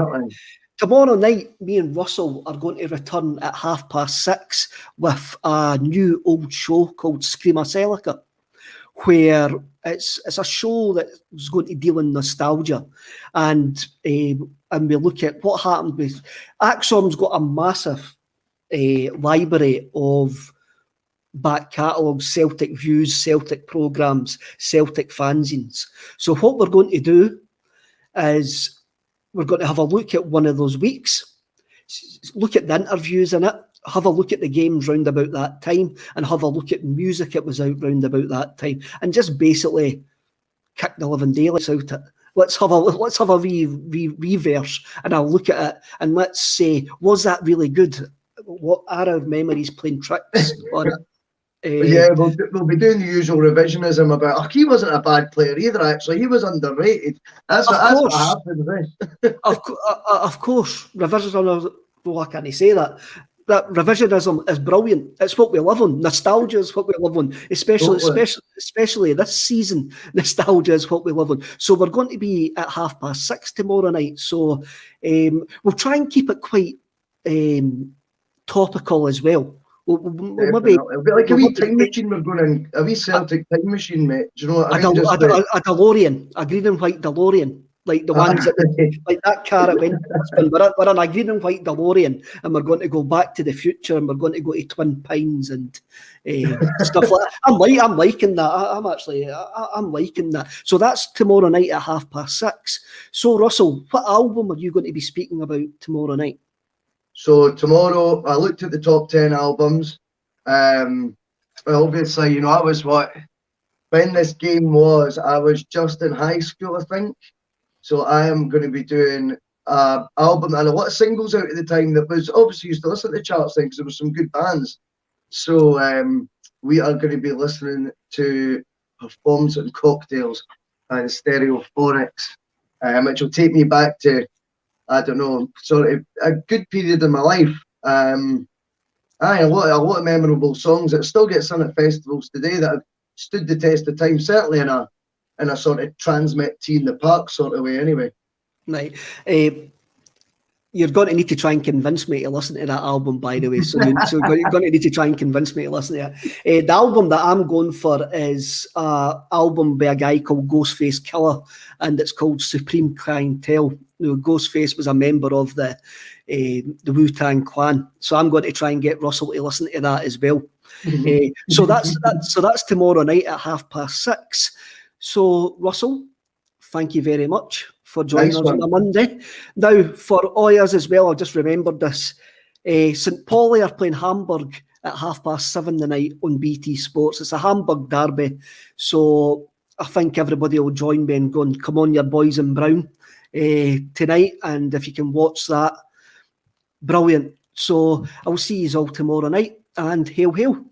Tomorrow night, me and Russell are going to return at 6:30 with a new old show called Screamer Celica, where it's a show that's going to deal in nostalgia, and we look at what happened with ACSOM's got a massive library of back catalogues, Celtic views, Celtic programmes, Celtic fanzines. So what we're going to do is we're going to have a look at one of those weeks, look at the interviews in it, have a look at the games round about that time, and have a look at music that was out round about that time, and just basically kick the living daylights out it. Let's have a reverse, and I'll look at it, and let's say, was that really good? What are our memories playing tricks on it? Yeah, we'll be doing the usual revisionism about, he wasn't a bad player either, actually. He was underrated. That's what happens, eh? Of course, revisionism, well, I can't say that. That revisionism is brilliant. It's what we live on. Nostalgia is what we live on, especially this season. Nostalgia is what we live on. So we're going to be at 6:30 tomorrow night. So we'll try and keep it quite topical as well. Maybe it'll be like a wee time machine. We're going in a wee Celtic time machine, mate. Do you know what I mean? A DeLorean, a green and white DeLorean, like the ones that like that car at Wentworth. We're in a green and white DeLorean, and we're going to go back to the future, and we're going to go to Twin Pines and stuff like that. I'm liking that. I'm liking that. So that's tomorrow night at 6:30. So Russell, what album are you going to be speaking about tomorrow night? So tomorrow, I looked at the top 10 albums. Obviously, you know, when this game was, I was just in high school, I think. So I am going to be doing an album and a lot of singles out at the time that was obviously used to listen to the charts thing because there were some good bands. So we are going to be listening to Performance and Cocktails and Stereophonics, which will take me back to, I don't know, sort of a good period in my life. A lot of memorable songs that still get sung at festivals today that have stood the test of time, certainly in a sort of transmit tea in the park sort of way anyway. Right. You're going to need to try and convince me to listen to that album, by the way. So you're going to need to try and convince me to listen to it. The album that I'm going for is an album by a guy called Ghostface Killer, and it's called Supreme Clientele. You know, Ghostface was a member of the Wu-Tang Clan, so I'm going to try and get Russell to listen to that as well. So that's tomorrow night at 6:30. So Russell, thank you very much for joining us on a Monday. Now, for all us as well, I just remembered this. St. Pauli are playing Hamburg at 7:30 tonight on BT Sports. It's a Hamburg derby, so I think everybody will join me and go and come on your boys in brown tonight. And if you can watch that, brilliant. So I'll see you all tomorrow night, and hail, hail.